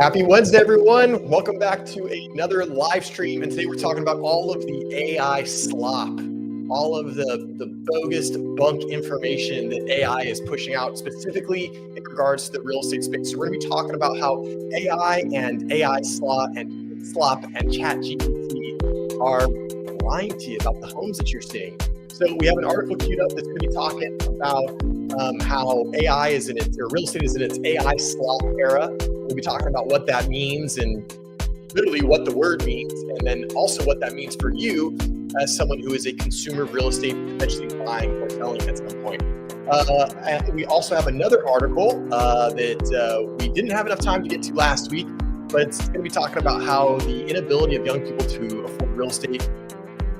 Happy Wednesday, everyone. Welcome back to another live stream. And today we're talking about all of the AI slop, all of the bogus bunk information that AI is pushing out, specifically in regards to the real estate space. So we're going to be talking about how AI and AI slop and ChatGPT are lying to you about the homes that you're seeing. So we have an article queued up that's going to be talking about how AI is in its, or real estate is in its AI slop era. We'll be talking about what that means and literally what the word means, and then also what that means for you as someone who is a consumer of real estate, potentially buying or selling at some point. And we also have another article that we didn't have enough time to get to last week, but it's going to be talking about how the inability of young people to afford real estate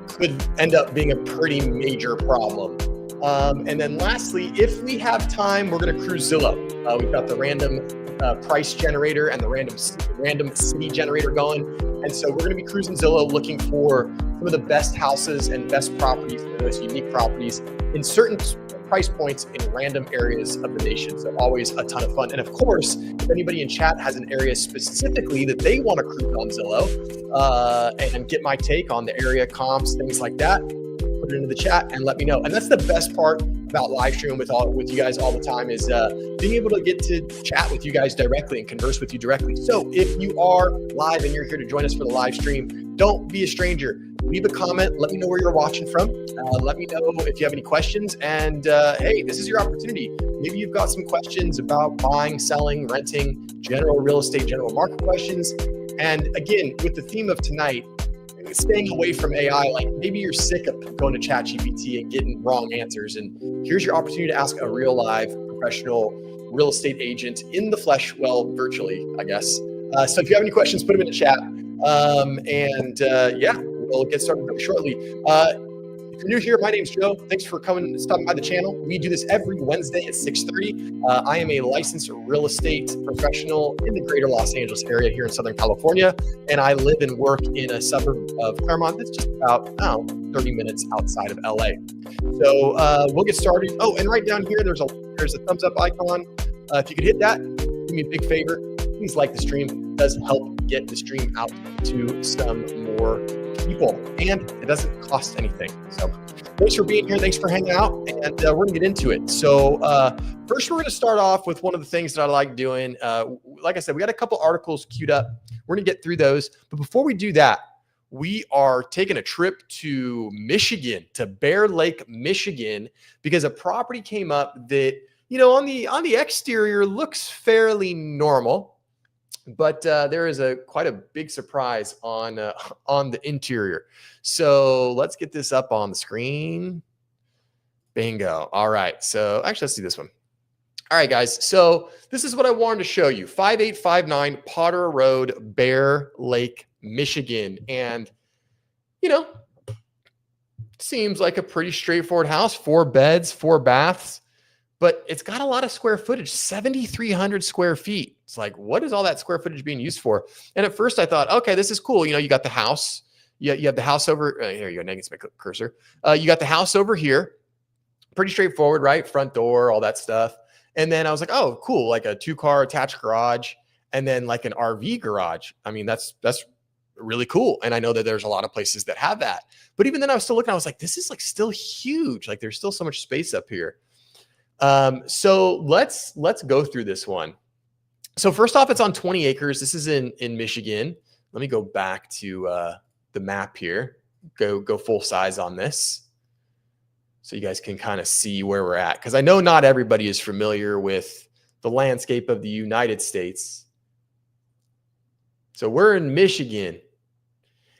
could end up being a pretty major problem. And then lastly, if we have time, we're going to cruise Zillow. We've got the random price generator and the random city generator going. And so we're going to be cruising Zillow looking for some of the best houses and best properties, the most unique properties in certain price points in random areas of the nation. So always a ton of fun. And of course, if anybody in chat has an area specifically that they want to cruise on Zillow and get my take on the area comps, things like that, put it into the chat and let me know. And that's the best part about live streaming with you guys all the time, is being able to get to chat with you guys directly and converse with you directly. So if you are live and you're here to join us for the live stream, don't be a stranger. Leave a comment. Let me know where you're watching from. Let me know if you have any questions. And hey, this is your opportunity. Maybe you've got some questions about buying, selling, renting, general real estate, general market questions. And again, with the theme of tonight, staying away from AI, like maybe you're sick of going to ChatGPT and getting wrong answers. And here's your opportunity to ask a real live professional real estate agent in the flesh, well, virtually, I guess. So if you have any questions, put them in the chat. Yeah, we'll get started very shortly. If you're new here, my name's Joe. Thanks for stopping by the channel. We do this every Wednesday at 6:30. I am a licensed real estate professional in the greater Los Angeles area here in Southern California, and I live and work in a suburb of Claremont that's just about 30 minutes outside of LA. So we'll get started. Oh, and right down here, there's a thumbs up icon. If you could hit that, do me a big favor. Please like the stream. It does help get the stream out to some more people, and it doesn't cost anything. So thanks for being here. Thanks for hanging out, and we're gonna get into it. So first, we're gonna start off with one of the things that I like doing. Like I said, we got a couple articles queued up. We're gonna get through those, but before we do that, we are taking a trip to Michigan, to Bear Lake, Michigan, because a property came up that, you know, on the exterior looks fairly normal, but there is quite a big surprise on the interior. So let's get this up on the screen. Bingo. All right. So actually, let's do this one. All right, guys. So this is what I wanted to show you. 5859 Potter Road, Bear Lake, Michigan. And, you know, seems like a pretty straightforward house. 4 beds, 4 baths. But it's got a lot of square footage, 7,300 square feet. It's like, what is all that square footage being used for? And at first I thought, okay, this is cool. You know, you got the house. You have the house over, here you go, negative my cursor. You got the house over here. Pretty straightforward, right? Front door, all that stuff. And then I was like, oh, cool. Like a 2-car attached garage, and then like an RV garage. I mean, that's really cool. And I know that there's a lot of places that have that. But even then I was still looking, I was like, this is like still huge. Like there's still so much space up here. So let's go through this one. So first off, it's on 20 acres. This is in Michigan. Let me go back to the map here. Go full size on this, so you guys can kind of see where we're at. Because I know not everybody is familiar with the landscape of the United States. So we're in Michigan.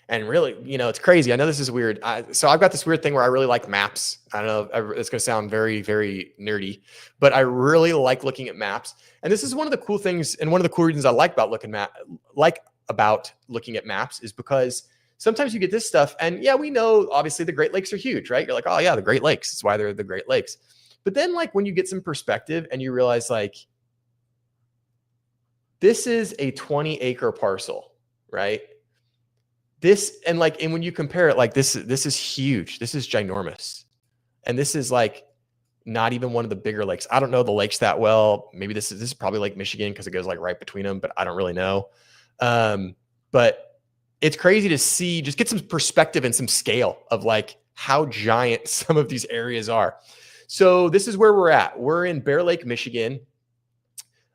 And really, you know, it's crazy. I know this is weird. So I've got this weird thing where I really like maps. I don't know, it's going to sound very, very nerdy, but I really like looking at maps. And this is one of the cool things, and one of the cool reasons I like about looking at maps is because sometimes you get this stuff, and yeah, we know obviously the Great Lakes are huge, right? You're like, oh yeah, the Great Lakes. That's why they're the Great Lakes. But then, like, when you get some perspective and you realize, like, this is a 20-acre parcel, right? And when you compare it, like this is huge. This is ginormous. And this is like Not even one of the bigger lakes. I don't know the lakes that well. Maybe this is probably Lake Michigan because it goes like right between them, but I don't really know. But it's crazy to see, just get some perspective and some scale of like how giant some of these areas are. So this is where we're at. We're in Bear Lake, Michigan.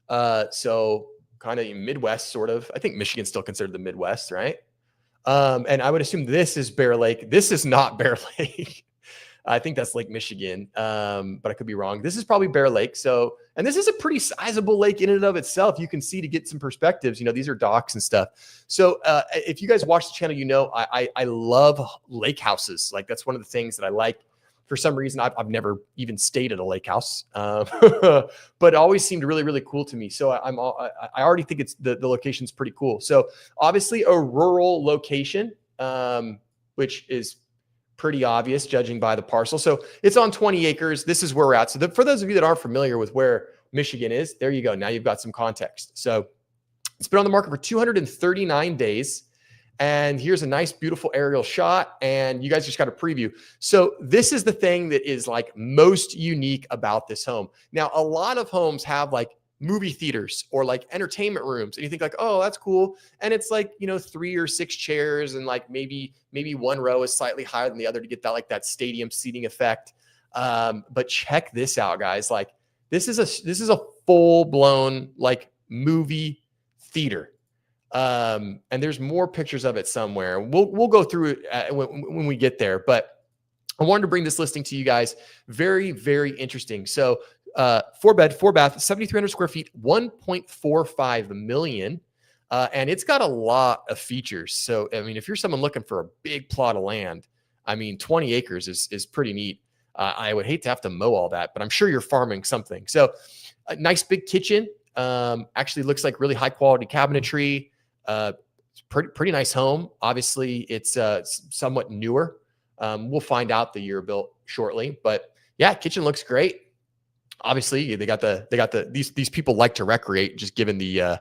So kind of Midwest, sort of. I think Michigan's still considered the Midwest, right? And I would assume this is Bear Lake. This is not Bear Lake. I think that's Lake Michigan, but I could be wrong. This is probably Bear Lake. So, and this is a pretty sizable lake in and of itself. You can see, to get some perspectives, you know, these are docks and stuff. So if you guys watch the channel, you know, I love lake houses. Like, that's one of the things that I like. For some reason, I've never even stayed at a lake house, but it always seemed really, really cool to me. So I already think it's the location's pretty cool. So obviously a rural location, which is pretty obvious judging by the parcel. So it's on 20 acres. This is where we're at. So for those of you that aren't familiar with where Michigan is, there you go. Now you've got some context. So it's been on the market for 239 days. And here's a nice, beautiful aerial shot. And you guys just got a preview. So this is the thing that is like most unique about this home. Now, a lot of homes have like movie theaters or like entertainment rooms. And you think like, oh, that's cool. And it's like, you know, 3 or 6 chairs and like maybe one row is slightly higher than the other to get that, like that stadium seating effect. But check this out, guys. Like this is a full blown like movie theater. And there's more pictures of it somewhere. We'll go through it when we get there, but I wanted to bring this listing to you guys. Very, very interesting. So, 4-bed, 4-bath, 7,300 square feet, 1.45 million. And it's got a lot of features. So, I mean, if you're someone looking for a big plot of land, I mean, 20 acres is pretty neat. I would hate to have to mow all that, but I'm sure you're farming something. So a nice big kitchen, actually looks like really high quality cabinetry. Pretty nice home. Obviously it's somewhat newer. We'll find out the year built shortly, but yeah, kitchen looks great. Obviously they got these people like to recreate, just given the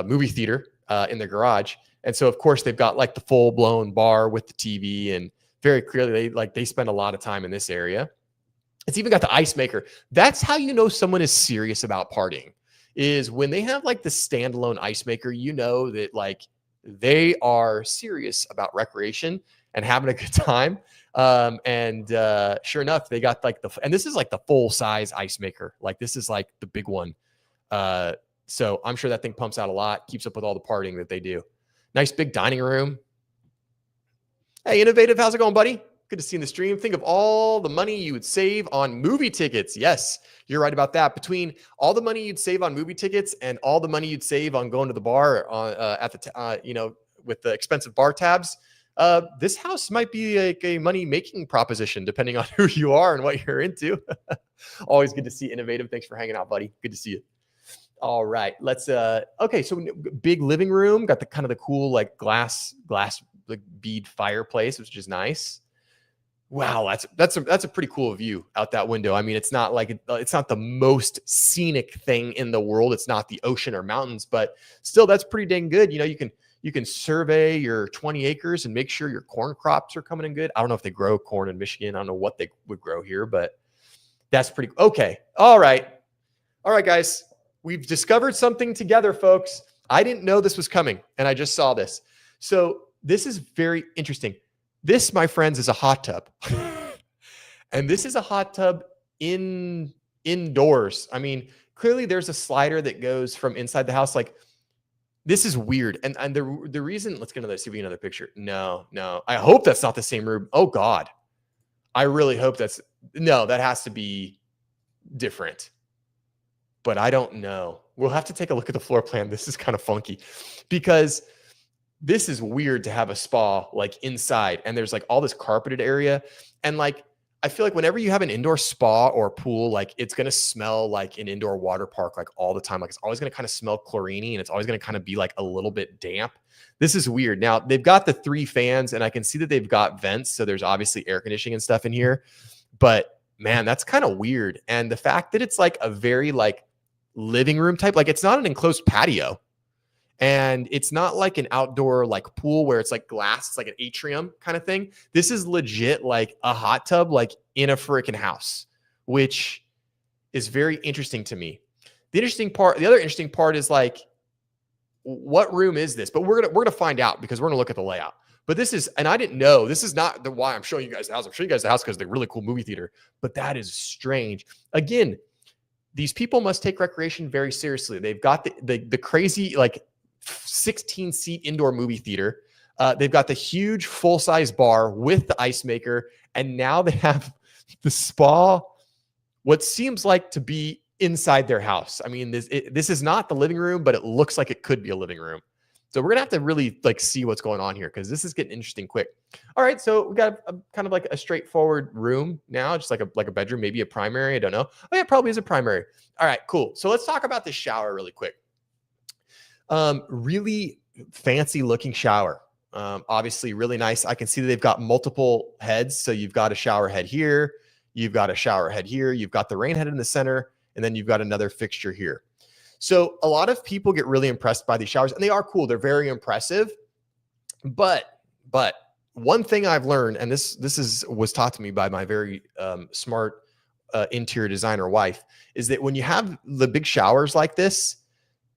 movie theater in the garage. And so of course they've got like the full blown bar with the TV, and very clearly they spend a lot of time in this area. It's even got the ice maker. That's how you know someone is serious about partying, is when they have like the standalone ice maker. You know that like they are serious about recreation and having a good time. Sure enough, they got like and this is like the full size ice maker. Like this is like the big one. So I'm sure that thing pumps out a lot, keeps up with all the partying that they do. Nice big dining room. Hey, Innovative, how's it going, buddy? Good to see you in the stream. Think of all the money you would save on movie tickets. Yes, you're right about that. Between all the money you'd save on movie tickets and all the money you'd save on going to the bar with the expensive bar tabs, this house might be like a money-making proposition, depending on who you are and what you're into. Always good to see Innovative. Thanks for hanging out, buddy. Good to see you. All right, let's. Okay, so big living room, got the kind of the cool like glass like bead fireplace, which is nice. Wow, that's a pretty cool view out that window. I mean, it's not like it's not the most scenic thing in the world. It's not the ocean or mountains, but still, that's pretty dang good. You know, you can survey your 20 acres and make sure your corn crops are coming in good. I don't know if they grow corn in Michigan. I don't know what they would grow here, but that's pretty okay. All right, guys, we've discovered something together, folks. I didn't know this was coming, and I just saw this. So this is very interesting. This, my friends, is a hot tub. And this is a hot tub indoors. I mean, clearly there's a slider that goes from inside the house. Like, this is weird. And the reason, let's get another, see if we get another picture. No. I hope that's not the same room. Oh God. I really hope that has to be different. But I don't know. We'll have to take a look at the floor plan. This is kind of funky because this is weird to have a spa like inside, and there's like all this carpeted area. And like, I feel like whenever you have an indoor spa or pool, like it's going to smell like an indoor water park, like all the time. Like it's always going to kind of smell chloriney, and it's always going to kind of be like a little bit damp. This is weird. Now they've got the 3 fans, and I can see that they've got vents. So there's obviously air conditioning and stuff in here, but man, that's kind of weird. And the fact that it's like a very like living room type, like it's not an enclosed patio. And it's not like an outdoor like pool where it's like glass, it's like an atrium kind of thing. This is legit like a hot tub, like in a freaking house, which is very interesting to me. The other interesting part is like, what room is this? But we're gonna find out because we're gonna look at the layout. But this is, and I didn't know, this is not the why I'm showing you guys the house. I'm showing you guys the house because they're really cool movie theater. But that is strange. Again, these people must take recreation very seriously. They've got the crazy like 16-seat indoor movie theater. They've got the huge full-size bar with the ice maker, and now they have the spa. What seems like to be inside their house. I mean, this is not the living room, but it looks like it could be a living room. So we're gonna have to really like see what's going on here because this is getting interesting quick. All right, so we got a kind of like a straightforward room now, just like a bedroom, maybe a primary. I don't know. Oh yeah, it probably is a primary. All right, cool. So let's talk about this shower really quick. Really fancy looking shower. Obviously really nice. I can see that they've got multiple heads. So you've got a shower head here, you've got a shower head here, you've got the rain head in the center, and then you've got another fixture here. So a lot of people get really impressed by these showers, and they are cool. They're very impressive. But one thing I've learned, and this was taught to me by my very smart interior designer wife, is that when you have the big showers like this,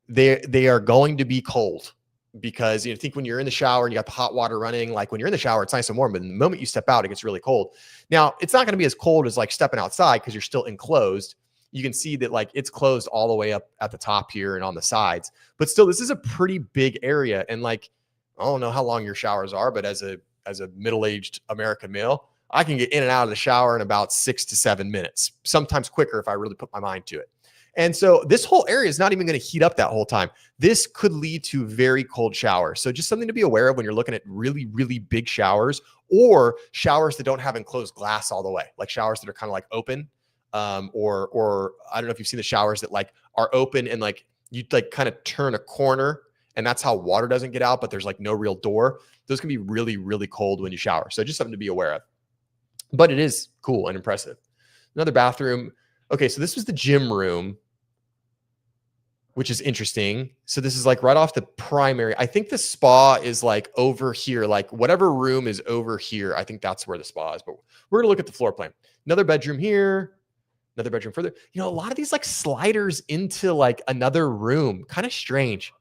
they are going to be cold because you think when you're in the shower and you got the hot water running, like when you're in the shower, it's nice and warm, but the moment you step out, it gets really cold. Now, it's not going to be as cold as like stepping outside because you're still enclosed. You can see that like it's closed all the way up at the top here and on the sides, but still this is a pretty big area. And like, I don't know how long your showers are, but as a middle-aged American male, I can get in and out of the shower in about 6 to 7 minutes, sometimes quicker if I really put my mind to it. And so this whole area is not even going to heat up that whole time. This could lead to very cold showers. So just something to be aware of when you're looking at really, really big showers or showers that don't have enclosed glass all the way, like showers that are kind of like open. Or I don't know if you've seen the showers that like are open and like you like kind of turn a corner and that's how water doesn't get out, but there's like no real door. Those can be really, really cold when you shower. So just something to be aware of, but it is cool and impressive. Another bathroom. Okay. So this was the gym room, which is interesting. So this is like right off the primary. I think the spa is like over here, like whatever room is over here. I think that's where the spa is, but we're going to look at the floor plan. Another bedroom here. Another bedroom further. You know, a lot of these like sliders into like another room, kind of strange.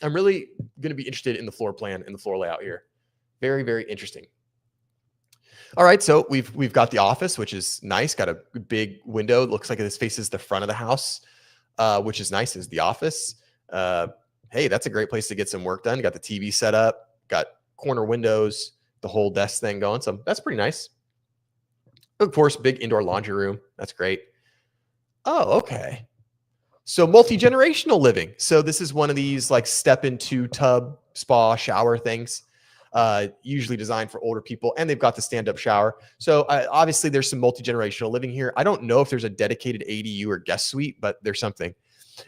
I'm really going to be interested in the floor plan and the floor layout here. Very, very interesting. All right, so we've got the office, which is nice. Got a big window. It looks like this faces the front of the house, which is nice. Is the office. Hey, that's a great place to get some work done. Got the TV set up. Got corner windows. The whole desk thing going. So that's pretty nice. Of course, big indoor laundry room. That's great. Oh, okay. So multi-generational living. So this is one of these like step into tub, spa, shower things, usually designed for older people. And they've got the stand-up shower. So obviously there's some multi-generational living here. I don't know if there's a dedicated ADU or guest suite, but there's something.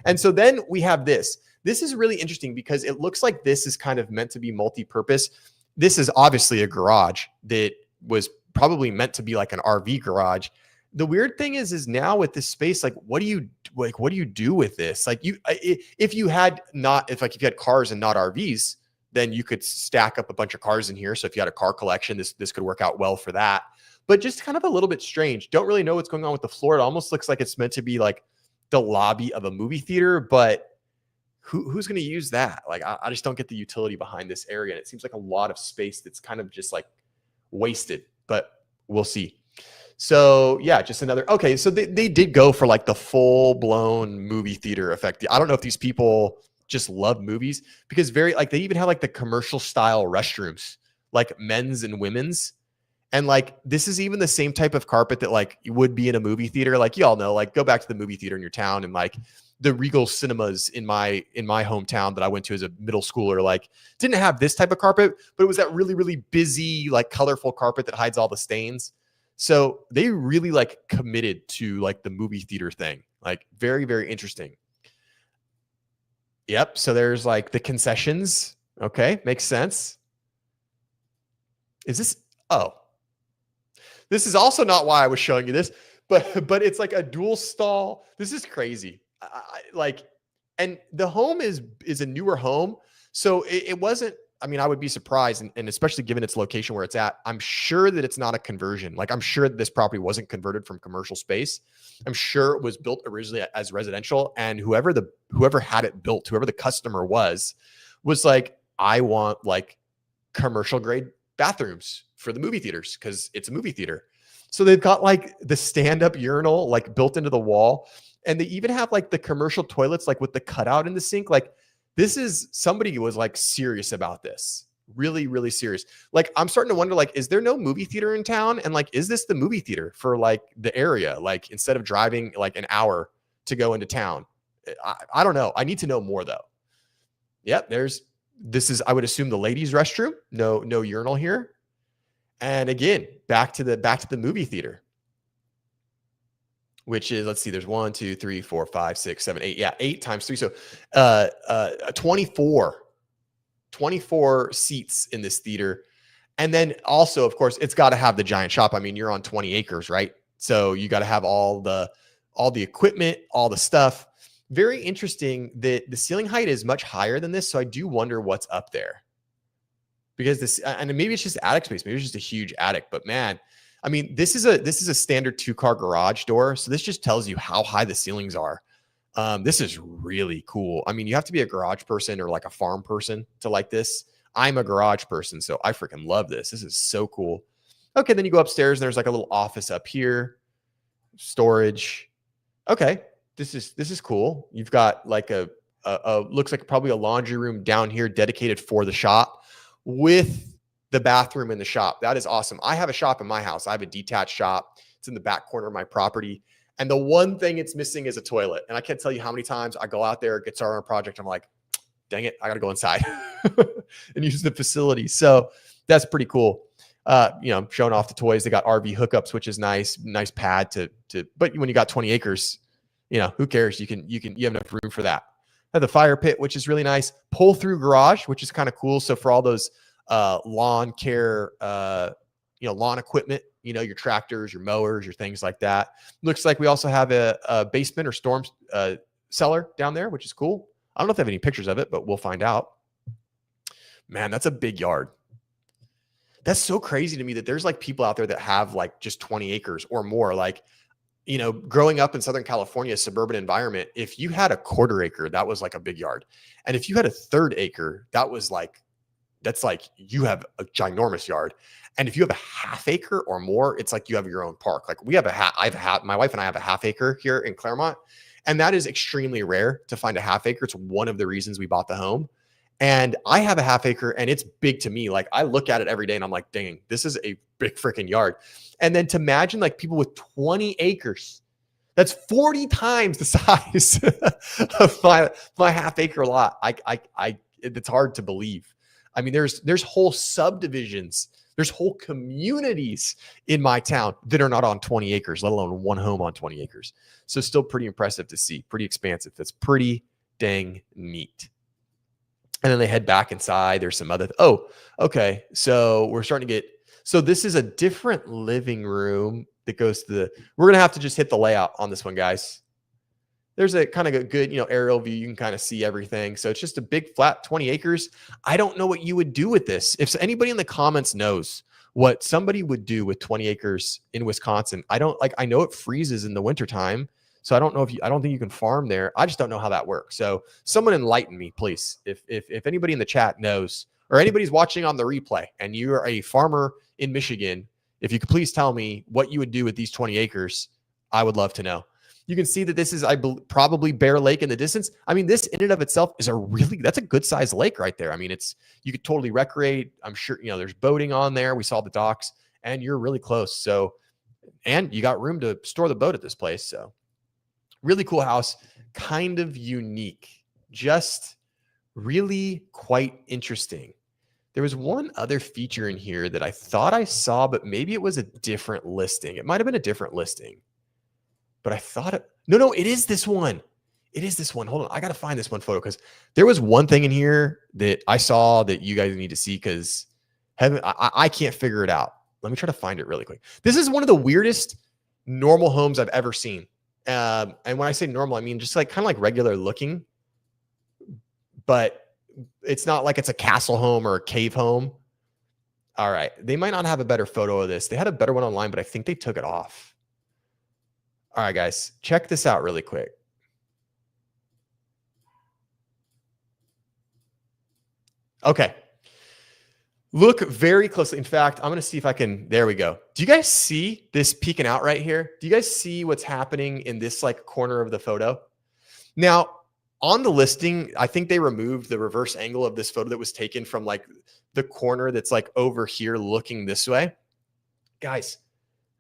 And so then we have this. This is really interesting because it looks like this is kind of meant to be multi-purpose. This is obviously a garage that was probably meant to be like an RV garage. The weird thing is now with this space, like, what do you do with this? Like if you had cars and not RVs, then you could stack up a bunch of cars in here. So if you had a car collection, this could work out well for that, but just kind of a little bit strange. Don't really know what's going on with the floor. It almost looks like it's meant to be like the lobby of a movie theater, but who's going to use that? Like, I just don't get the utility behind this area. And it seems like a lot of space that's kind of just like wasted, but we'll see. So yeah, just another, okay. So they did go for like the full blown movie theater effect. I don't know if these people just love movies because they even have like the commercial style restrooms, like men's and women's. And like, this is even the same type of carpet that like would be in a movie theater. Like you all know, like go back to the movie theater in your town and like the Regal cinemas in my hometown that I went to as a middle schooler, like didn't have this type of carpet, but it was that really, really busy, like colorful carpet that hides all the stains. So they really like committed to like the movie theater thing, like very, very interesting. Yep. So there's like the concessions. Okay. Makes sense. Is this, oh, this is also not why I was showing you this, but it's like a dual stall. This is crazy. Like And the home is a newer home. So it wasn't, I mean, I would be surprised, and especially given its location where it's at, I'm sure that it's not a conversion. Like, I'm sure this property wasn't converted from commercial space. I'm sure it was built originally as residential, and whoever had it built, whoever the customer was like, I want like commercial grade bathrooms for the movie theaters because it's a movie theater. So they've got like the stand-up urinal like built into the wall, and they even have like the commercial toilets like with the cutout in the sink. Like, this is, somebody was like serious about this. Really, really serious. Like, I'm starting to wonder, like, is there no movie theater in town? And like, is this the movie theater for like the area? Like, instead of driving like an hour to go into town. I don't know. I need to know more though. Yep, this is, I would assume, the ladies' restroom. No urinal here. And again, back to the movie theater, which is, let's see, there's 1, 2, 3, 4, 5, 6, 7, 8. Yeah, 8 times 3. So 24 seats in this theater. And then also, of course, it's got to have the giant shop. I mean, you're on 20 acres, right? So you got to have all the equipment, all the stuff. Very interesting that the ceiling height is much higher than this. So I do wonder what's up there. Because this, and maybe it's just attic space. Maybe it's just a huge attic. But man, I mean, this is a standard 2-car garage door. So this just tells you how high the ceilings are. This is really cool. I mean, you have to be a garage person or like a farm person to like this. I'm a garage person, so I freaking love this. This is so cool. Okay, then you go upstairs and there's like a little office up here, storage. Okay, this is cool. You've got like a looks like probably a laundry room down here dedicated for the shop with the bathroom in the shop. That is awesome. I have a shop in my house. I have a detached shop. It's in the back corner of my property. And the one thing it's missing is a toilet. And I can't tell you how many times I go out there, get started on a project. I'm like, dang it, I got to go inside and use the facility. So that's pretty cool. Showing off the toys. They got RV hookups, which is nice pad but when you got 20 acres, who cares? You have enough room for that. The fire pit, which is really nice. Pull through garage, which is kind of cool. So for all those lawn care, lawn equipment, your tractors, your mowers, your things like that. Looks like we also have a basement or storm cellar down there, which is cool. I don't know if they have any pictures of it, but we'll find out. Man, that's a big yard. That's so crazy to me that there's like people out there that have like just 20 acres or more. Like, growing up in Southern California, suburban environment, if you had a 1/4 acre, that was like a big yard. And if you had a 1/3 acre, that's like you have a ginormous yard. And if you have a 1/2 acre or more, it's like you have your own park. Like we have my wife and I have a 1/2 acre here in Claremont. And that is extremely rare to find a 1/2 acre. It's one of the reasons we bought the home. And I have a 1/2 acre and it's big to me. Like I look at it every day and I'm like, dang, this is a big freaking yard. And then to imagine like people with 20 acres, that's 40 times the size of my 1/2 acre lot. It's hard to believe. I mean, there's whole subdivisions, there's whole communities in my town that are not on 20 acres, let alone one home on 20 acres. So still pretty impressive to see, pretty expansive. That's pretty dang neat. And then they head back inside. There's some other, okay. So we're starting to get, so this is a different living room that goes to we're going to have to just hit the layout on this one, guys. There's a kind of a good, aerial view. You can kind of see everything. So it's just a big flat 20 acres. I don't know what you would do with this. If anybody in the comments knows what somebody would do with 20 acres in Wisconsin, I know it freezes in the wintertime. So I don't know I don't think you can farm there. I just don't know how that works. So someone enlighten me, please. If anybody in the chat knows, or anybody's watching on the replay and you're a farmer in Michigan, if you could please tell me what you would do with these 20 acres, I would love to know. You can see that this is, probably Bear Lake in the distance. I mean, this in and of itself is that's a good sized lake right there. I mean, you could totally recreate. I'm sure, there's boating on there. We saw the docks and you're really close. So, and you got room to store the boat at this place. So really cool house, kind of unique, just really quite interesting. There was one other feature in here that I thought I saw, but maybe it was a different listing. It might've been a different listing. But I thought no, it is this one. It is this one. Hold on. I got to find this one photo because there was one thing in here that I saw that you guys need to see because I can't figure it out. Let me try to find it really quick. This is one of the weirdest normal homes I've ever seen. And when I say normal, I mean just like kind of like regular looking. but it's not like it's a castle home or a cave home. All right. They might not have a better photo of this. They had a better one online, but I think they took it off. All right, guys, check this out really quick. Okay. Look very closely. In fact, I'm going to see if I can. There we go. Do you guys see this peeking out right here? Do you guys see what's happening in this like corner of the photo? Now, on the listing, I think they removed the reverse angle of this photo that was taken from like the corner that's like over here looking this way. Guys,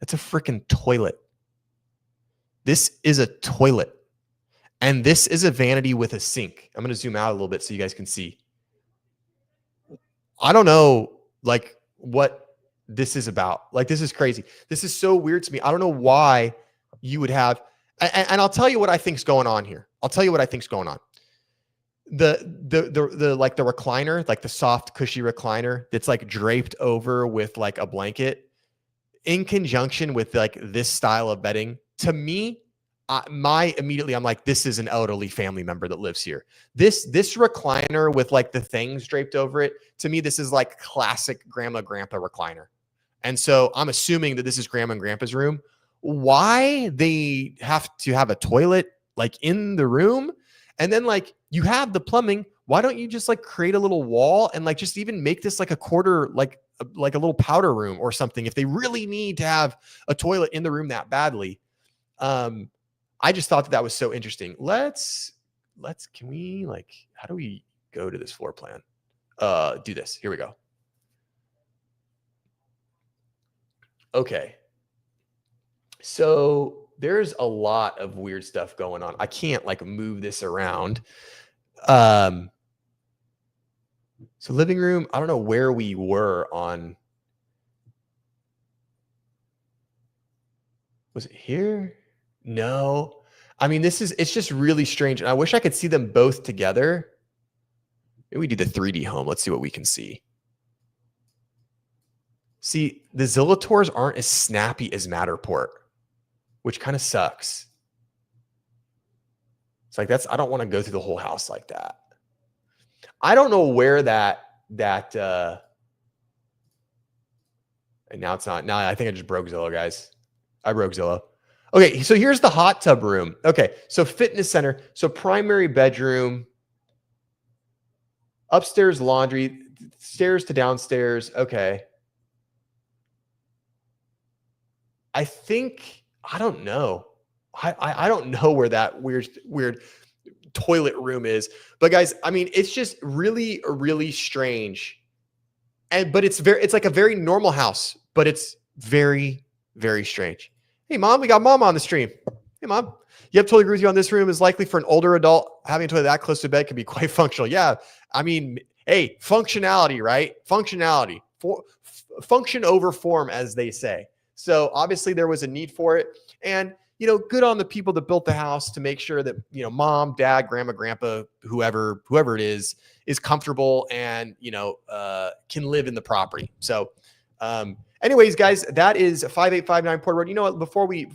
that's a freaking toilet. This is a toilet. And this is a vanity with a sink. I'm going to zoom out a little bit so you guys can see. I don't know like what this is about. Like, this is crazy. This is so weird to me. I don't know why you would have, and I'll tell you what I think's going on here. I'll tell you what I think's going on. The like the recliner, like the soft, cushy recliner that's like draped over with like a blanket in conjunction with like this style of bedding. To me, I'm like, this is an elderly family member that lives here. This recliner with like the things draped over it, to me, this is like classic grandma, grandpa recliner. And so I'm assuming that this is grandma and grandpa's room. Why they have to have a toilet like in the room? And then like you have the plumbing. Why don't you just like create a little wall and like just even make this like a quarter, like a little powder room or something if they really need to have a toilet in the room that badly? I just thought that was so interesting. Can we like, how do we go to this floor plan? Do this. Here we go. Okay. So there's a lot of weird stuff going on. I can't like move this around. So living room, I don't know where we were on. Was it here? No. I mean, it's just really strange. And I wish I could see them both together. Maybe we do the 3D home. Let's see what we can see. See, the Zillow tours aren't as snappy as Matterport, which kind of sucks. It's like, I don't want to go through the whole house like that. I don't know where and now it's not. Now I think I just broke Zillow, guys. I broke Zillow. Okay, so here's the hot tub room. Okay, so fitness center. So primary bedroom, upstairs laundry, stairs to downstairs. Okay. I don't know. I don't know where that weird toilet room is. But guys, I mean, it's just really, really strange. But it's like a very normal house, but it's very, very strange. Hey, Mom, we got Mom on the stream. Hey, Mom. Yep, totally agree with you on this room is likely for an older adult. Having a toilet that close to bed can be quite functional. Yeah, I mean, hey, functionality, right? Functionality. Function over form, as they say. So obviously there was a need for it. And, good on the people that built the house to make sure that, mom, dad, grandma, grandpa, whoever it is comfortable and, can live in the property. So, anyways, guys, that is 5859 Port Road. You know what? Before we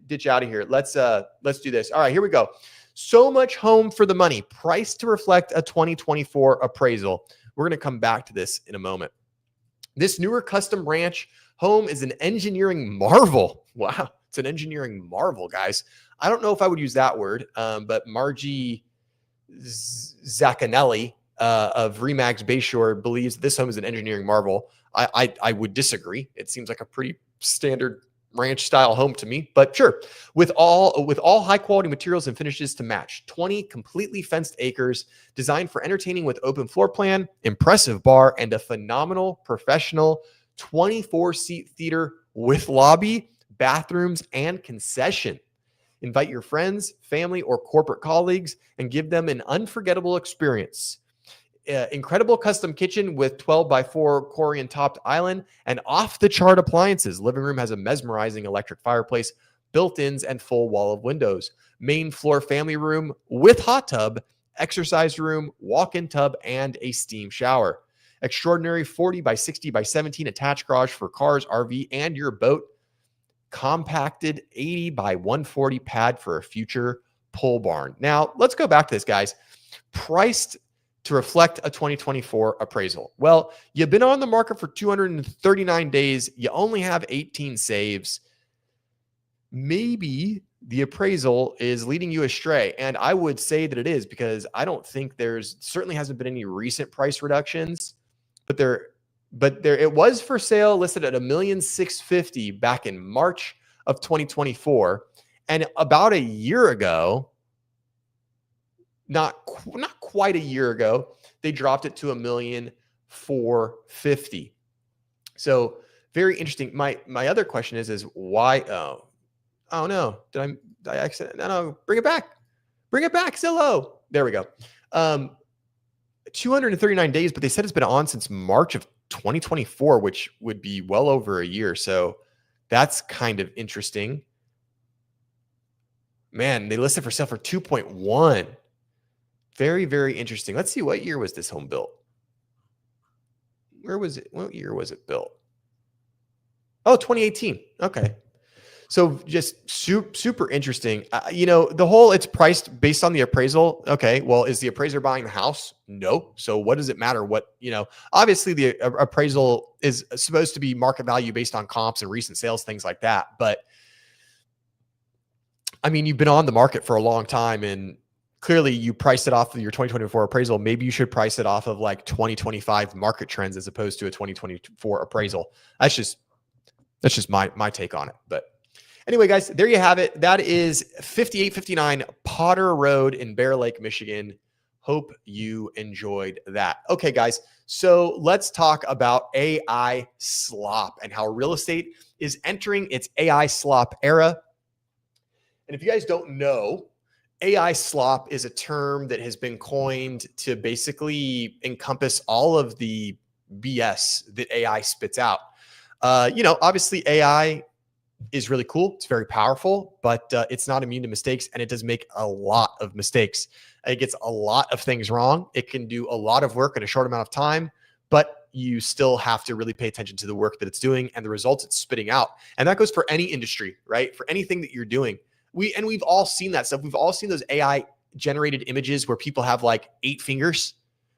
ditch out of here, let's do this. All right, here we go. So much home for the money, priced to reflect a 2024 appraisal. We're going to come back to this in a moment. This newer custom ranch home is an engineering marvel. Wow, it's an engineering marvel, guys. I don't know if I would use that word, but Margie Zaccanelli of Remax Bayshore believes this home is an engineering marvel. I would disagree. It seems like a pretty standard ranch style home to me, but sure. With all high quality materials and finishes to match. 20 completely fenced acres designed for entertaining with open floor plan, impressive bar, and a phenomenal professional 24-seat theater with lobby, bathrooms, and concession. Invite your friends, family, or corporate colleagues and give them an unforgettable experience. Incredible custom kitchen with 12 by 4 Corian topped island and off the chart appliances. Living room has a mesmerizing electric fireplace, built-ins, and full wall of windows. Main floor family room with hot tub, exercise room, walk-in tub, and a steam shower. Extraordinary 40 by 60 by 17 attached garage for cars, RV, and your boat. Compacted 80 by 140 pad for a future pole barn. Now, let's go back to this, guys. Priced to reflect a 2024 appraisal? Well, you've been on the market for 239 days. You only have 18 saves. Maybe the appraisal is leading you astray. And I would say that it is, because I don't think certainly hasn't been any recent price reductions, but there it was for sale, listed at $1,650,000 back in March of 2024. And about a year ago, not quite a year ago, they dropped it to $1,450,000. So very interesting. My other question is why? Oh no, did I accident? No, bring it back, Zillow. There we go. 239 days, but they said it's been on since March of 2024, which would be well over a year. So that's kind of interesting. Man, they listed for sale for 2.1. Very, very interesting. Let's see, what year was this home built? Where was it? What year was it built? Oh, 2018. Okay. So just super interesting. The whole, it's priced based on the appraisal. Okay. Well, is the appraiser buying the house? No. So what does it matter? Obviously the appraisal is supposed to be market value based on comps and recent sales, things like that. But I mean, you've been on the market for a long time, and clearly you priced it off of your 2024 appraisal. Maybe you should price it off of like 2025 market trends as opposed to a 2024 appraisal. That's just my take on it. But anyway, guys, there you have it. That is 5859 Potter Road in Bear Lake, Michigan. Hope you enjoyed that. Okay, guys. So let's talk about AI slop and how real estate is entering its AI slop era. And if you guys don't know, AI slop is a term that has been coined to basically encompass all of the BS that AI spits out. Obviously AI is really cool. It's very powerful, but it's not immune to mistakes, and it does make a lot of mistakes. It gets a lot of things wrong. It can do a lot of work in a short amount of time, but you still have to really pay attention to the work that it's doing and the results it's spitting out. And that goes for any industry, right? For anything that you're doing. We've all seen that stuff. We've all seen those AI generated images where people have like 8 fingers,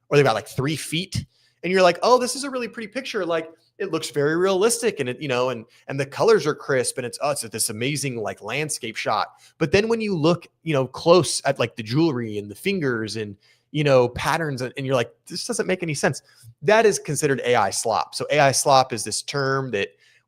or they've got like 3 feet. And you're like, oh, this is a really pretty picture. Like, it looks very realistic, and and the colors are crisp, and it's this amazing like landscape shot. But then when you look, close at like the jewelry and the fingers and, patterns, and you're like, this doesn't make any sense. That is considered AI slop. So AI slop is this term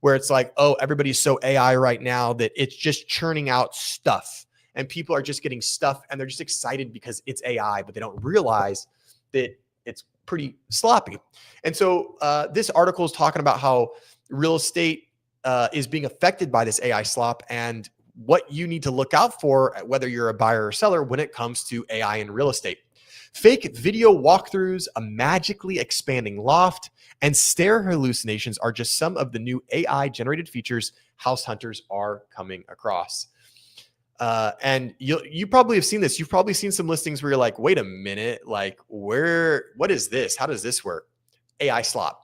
where it's like, oh, everybody's so AI right now that it's just churning out stuff, and people are just getting stuff, and they're just excited because it's AI, but they don't realize that it's pretty sloppy. And so this article is talking about how real estate is being affected by this AI slop, and what you need to look out for, whether you're a buyer or seller, when it comes to AI in real estate. Fake video walkthroughs, a magically expanding loft, and stare hallucinations are just some of the new AI generated features house hunters are coming across. And you probably have seen this. You've probably seen some listings where you're like, wait a minute, like what is this? How does this work? AI slop.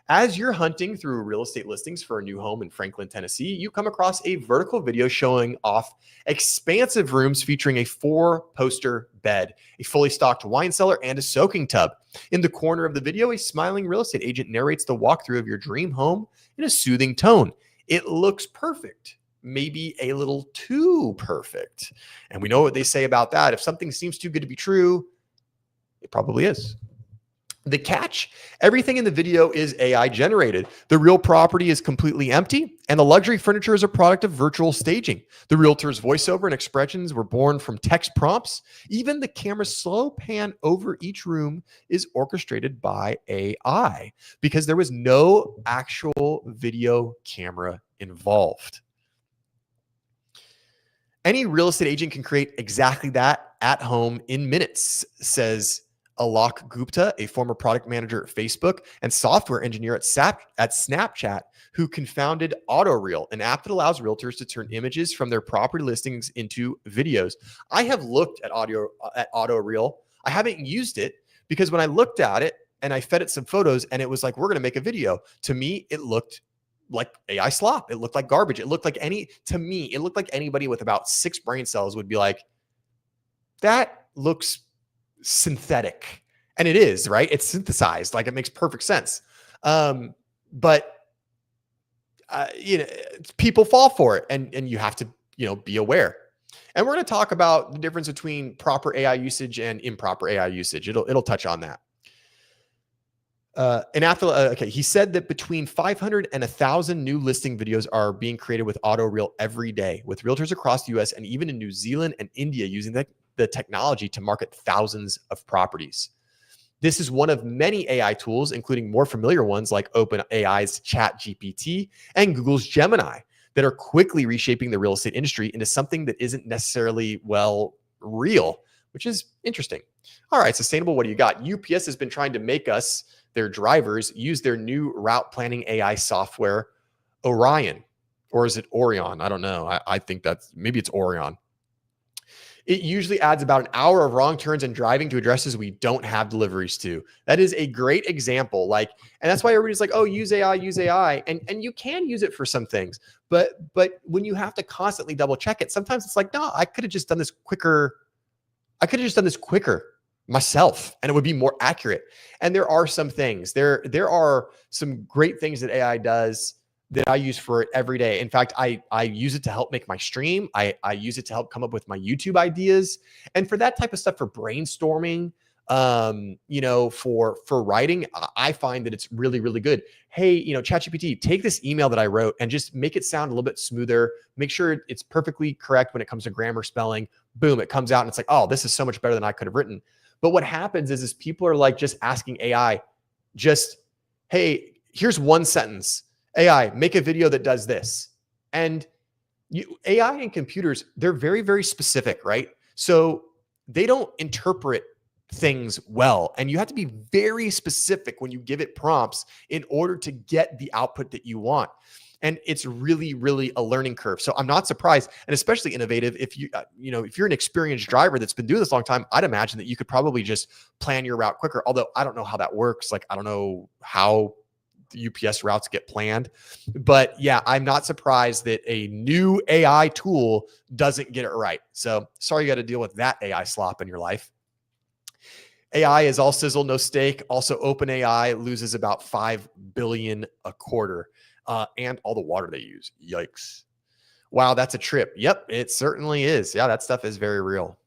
As you're hunting through real estate listings for a new home in Franklin, Tennessee, you come across a vertical video showing off expansive rooms featuring a 4-poster bed, a fully stocked wine cellar, and a soaking tub. In the corner of the video, a smiling real estate agent narrates the walkthrough of your dream home in a soothing tone. It looks perfect, maybe a little too perfect. And we know what they say about that. If something seems too good to be true, it probably is. The catch, everything in the video is AI generated. The real property is completely empty, and the luxury furniture is a product of virtual staging. The realtor's voiceover and expressions were born from text prompts. Even the camera's slow pan over each room is orchestrated by AI because there was no actual video camera involved. Any real estate agent can create exactly that at home in minutes, says Alok Gupta, a former product manager at Facebook and software engineer at Snapchat, who confounded AutoReel, an app that allows realtors to turn images from their property listings into videos. I have looked at AutoReel. I haven't used it because when I looked at it and I fed it some photos and it was like, we're going to make a video. To me, it looked like AI slop. It looked like garbage. It looked like anybody with about 6 brain cells would be like, that looks synthetic And it is, right? It's synthesized. Like, it makes perfect sense. But people fall for it, and you have to, be aware. And we're going to talk about the difference between proper AI usage and improper AI usage. It'll touch on that. Okay, he said that between 500 and 1,000 new listing videos are being created with AutoReal every day, with realtors across the US and even in New Zealand and India using the technology to market thousands of properties. This is one of many AI tools, including more familiar ones like OpenAI's ChatGPT and Google's Gemini, that are quickly reshaping the real estate industry into something that isn't necessarily, real, which is interesting. All right, sustainable, what do you got? UPS has been trying to make their drivers use their new route planning AI software, Orion. Or is it Orion? I don't know. I think maybe it's Orion. It usually adds about an hour of wrong turns and driving to addresses we don't have deliveries to. That is a great example. And that's why everybody's like, oh, use AI. And you can use it for some things. But when you have to constantly double check it, sometimes it's like, no, I could have just done this quicker. Myself, and it would be more accurate. And there are some things. There are some great things that AI does that I use for it every day. In fact, I use it to help make my stream. I use it to help come up with my YouTube ideas. And for that type of stuff, for brainstorming, for writing, I find that it's really, really good. Hey, ChatGPT, take this email that I wrote and just make it sound a little bit smoother. Make sure it's perfectly correct when it comes to grammar, spelling. Boom, it comes out and it's like, oh, this is so much better than I could have written. But what happens is people are like just asking AI, hey, here's one sentence. AI, make a video that does this. And AI and computers, they're very, very specific, right? So they don't interpret things well. And you have to be very specific when you give it prompts in order to get the output that you want. And it's really, really a learning curve. So I'm not surprised, and especially innovative. If if you're an experienced driver that's been doing this a long time, I'd imagine that you could probably just plan your route quicker. Although I don't know how that works. I don't know how the UPS routes get planned, but yeah, I'm not surprised that a new AI tool doesn't get it right. So sorry you got to deal with that AI slop in your life. AI is all sizzle, no steak. Also, OpenAI loses about 5 billion a quarter, and all the water they use. Yikes! Wow, that's a trip. Yep, it certainly is. Yeah, that stuff is very real.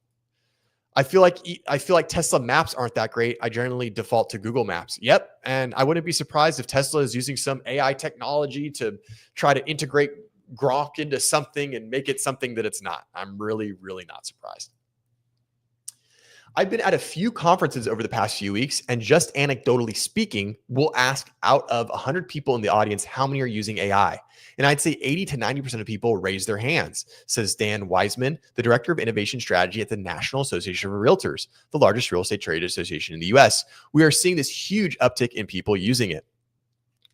I feel like Tesla Maps aren't that great. I generally default to Google Maps. Yep, and I wouldn't be surprised if Tesla is using some AI technology to try to integrate Grok into something and make it something that it's not. I'm really, really not surprised. I've been at a few conferences over the past few weeks, and just anecdotally speaking, we'll ask out of 100 people in the audience how many are using AI. And I'd say 80 to 90% of people raise their hands, says Dan Wiseman, the Director of Innovation Strategy at the National Association of Realtors, the largest real estate trade association in the US. We are seeing this huge uptick in people using it.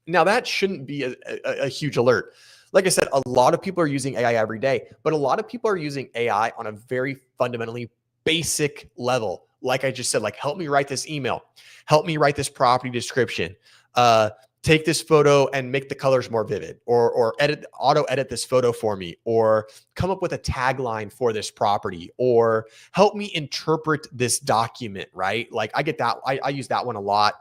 Now, that shouldn't be a huge alert. Like I said, a lot of people are using AI every day, but a lot of people are using AI on a very fundamentally basic level. Like I just said, help me write this email, help me write this property description, take this photo and make the colors more vivid, or auto edit this photo for me, or come up with a tagline for this property, or help me interpret this document, right? I get that. I use that one a lot.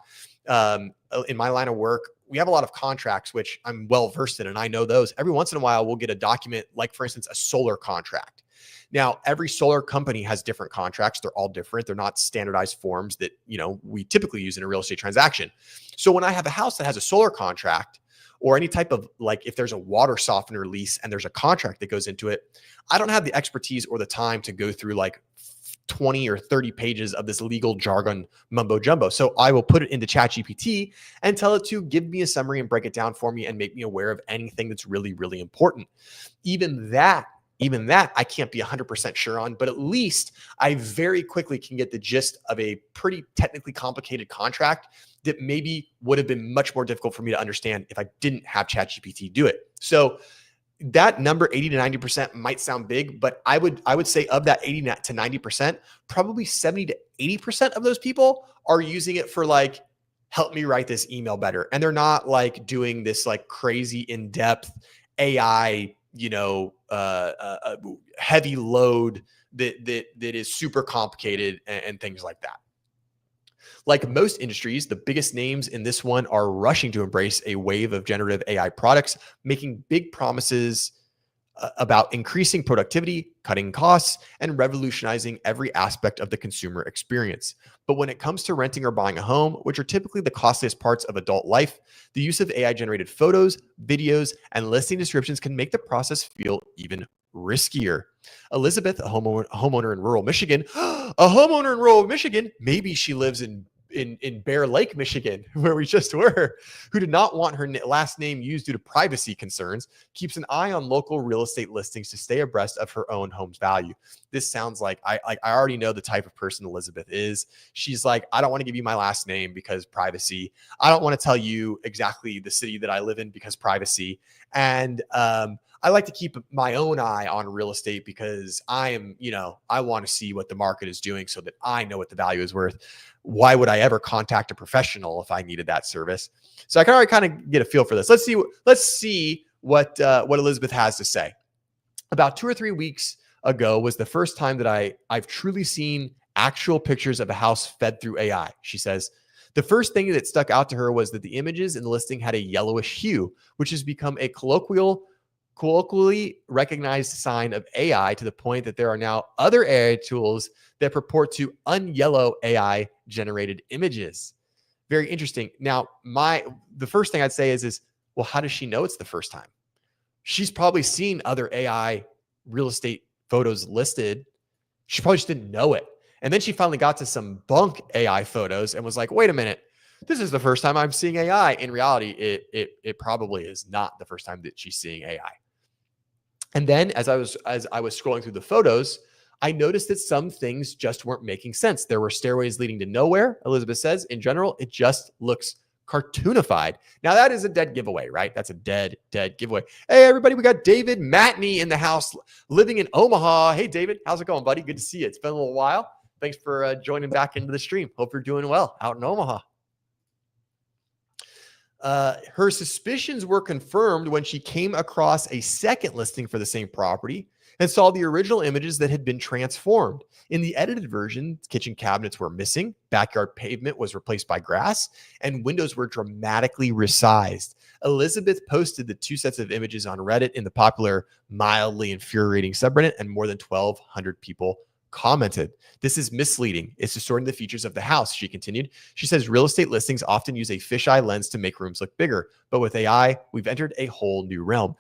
In my line of work, we have a lot of contracts, which I'm well versed in, and I know those. Every once in a while, we'll get a document, like for instance, a solar contract. Now, every solar company has different contracts. They're all different. They're not standardized forms that, we typically use in a real estate transaction. So when I have a house that has a solar contract, or any type of, if there's a water softener lease and there's a contract that goes into it, I don't have the expertise or the time to go through 20 or 30 pages of this legal jargon mumbo jumbo. So I will put it into ChatGPT and tell it to give me a summary and break it down for me and make me aware of anything that's really, really important. Even that I can't be 100% sure on, but at least I very quickly can get the gist of a pretty technically complicated contract that maybe would have been much more difficult for me to understand if I didn't have ChatGPT do it. So that number, 80 to 90%, might sound big, but I would say of that 80 to 90%, probably 70 to 80% of those people are using it for help me write this email better. And they're not doing this crazy in-depth AI, heavy load that is super complicated and things like that. Like most industries, the biggest names in this one are rushing to embrace a wave of generative AI products, making big promises about increasing productivity, cutting costs, and revolutionizing every aspect of the consumer experience. But when it comes to renting or buying a home, which are typically the costliest parts of adult life, the use of AI generated photos, videos, and listing descriptions can make the process feel even riskier. Elizabeth, a homeowner in rural Michigan, a homeowner in rural Michigan, maybe she lives in Bear Lake, Michigan, where we just were, who did not want her last name used due to privacy concerns, keeps an eye on local real estate listings to stay abreast of her own home's value. This sounds like I already know the type of person Elizabeth is. She's like, I don't want to give you my last name because privacy. I don't want to tell you exactly the city that I live in because privacy. And I like to keep my own eye on real estate because I want to see what the market is doing so that I know what the value is worth. Why would I ever contact a professional if I needed that service? So I can already kind of get a feel for this. Let's see what Elizabeth has to say. About 2 or 3 weeks ago was the first time that I've truly seen actual pictures of a house fed through AI. She says, the first thing that stuck out to her was that the images in the listing had a yellowish hue, which has become a colloquially recognized sign of AI, to the point that there are now other AI tools that purport to unyellow AI generated images. Very interesting. Now, the first thing I'd say is, well, how does she know it's the first time? She's probably seen other AI real estate photos listed. She probably just didn't know it. And then she finally got to some bunk AI photos and was like, wait a minute, this is the first time I'm seeing AI. In reality, it probably is not the first time that she's seeing AI. And then as I was scrolling through the photos, I noticed that some things just weren't making sense. There were stairways leading to nowhere. Elizabeth says, in general, it just looks cartoonified. Now that is a dead giveaway, right? That's a dead giveaway. Hey, everybody, we got David Matney in the house, living in Omaha. Hey, David, how's it going, buddy? Good to see you. It's been a little while. Thanks for joining back into the stream. Hope you're doing well out in Omaha. Her suspicions were confirmed when she came across a second listing for the same property and saw the original images that had been transformed. In the edited version, kitchen cabinets were missing, backyard pavement was replaced by grass, and windows were dramatically resized. Elizabeth posted the 2 sets of images on Reddit in the popular mildly infuriating subreddit, and more than 1,200 people commented. This is misleading. It's distorting the features of the house, she continued. She says real estate listings often use a fisheye lens to make rooms look bigger, but with AI, we've entered a whole new realm.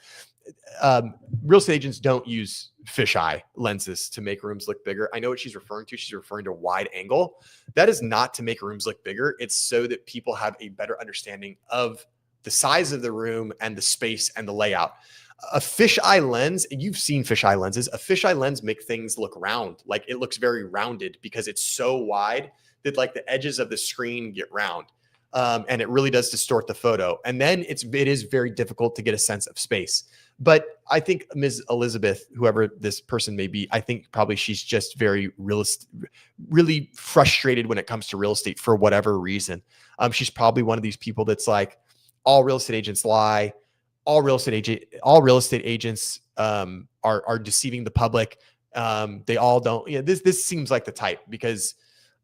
Real estate agents don't use fisheye lenses to make rooms look bigger. I know what she's referring to. She's referring to wide angle. That is not to make rooms look bigger. It's so that people have a better understanding of the size of the room and the space and the layout. A fisheye lens, you've seen fisheye lenses. A fisheye lens make things look round. Like it looks very rounded because it's so wide that like the edges of the screen get round. And it really does distort the photo. And then it is very difficult to get a sense of space. But I think Ms. Elizabeth, whoever this person may be, I think probably she's just very really frustrated when it comes to real estate for whatever reason. She's probably one of these people that's like, all real estate agents lie. All real estate agents are deceiving the public. They all don't. This seems like the type because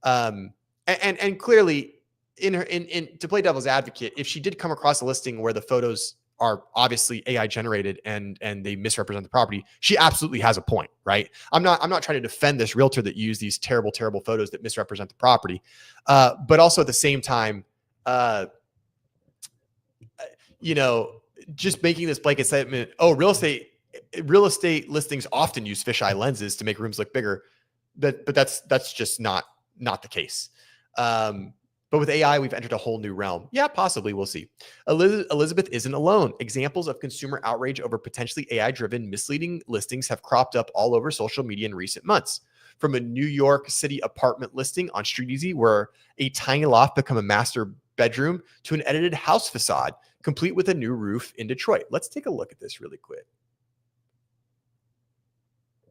and clearly in to play devil's advocate, if she did come across a listing where the photos are obviously AI generated and they misrepresent the property, she absolutely has a point, right? I'm not trying to defend this realtor that used these terrible photos that misrepresent the property, but also at the same time, just making this blanket statement, oh, real estate listings often use fisheye lenses to make rooms look bigger. But that's just not the case. But with AI, we've entered a whole new realm. Yeah, possibly. We'll see. Elizabeth isn't alone. Examples of consumer outrage over potentially AI-driven misleading listings have cropped up all over social media in recent months. From a New York City apartment listing on StreetEasy, where a tiny loft become a master bedroom, to an edited house facade, complete with a new roof in Detroit. Let's take a look at this really quick.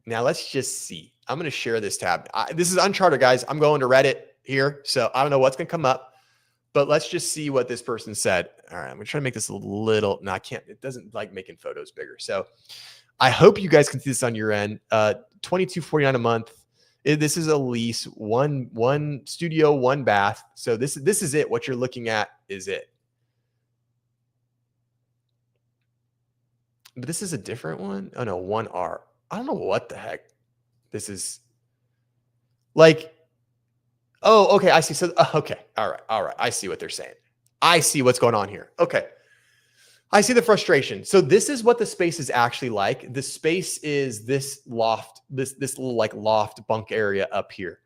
Now, let's just see. I'm going to share this tab. This is uncharted, guys. I'm going to Reddit here, so I don't know what's going to come up, but let's just see what this person said. All right, I'm going to try to make this a little, no, I can't. It doesn't like making photos bigger. So I hope you guys can see this on your end. $22.49 a month. This is a lease, one studio, one bath. So this is it. What you're looking at is it. But this is a different one. Oh no, 1R. I don't know what the heck this is. Like, oh, okay, I see. So, okay, all right. I see what they're saying. I see what's going on here. Okay, I see the frustration. So this is what the space is actually like. The space is this loft, this little like loft bunk area up here.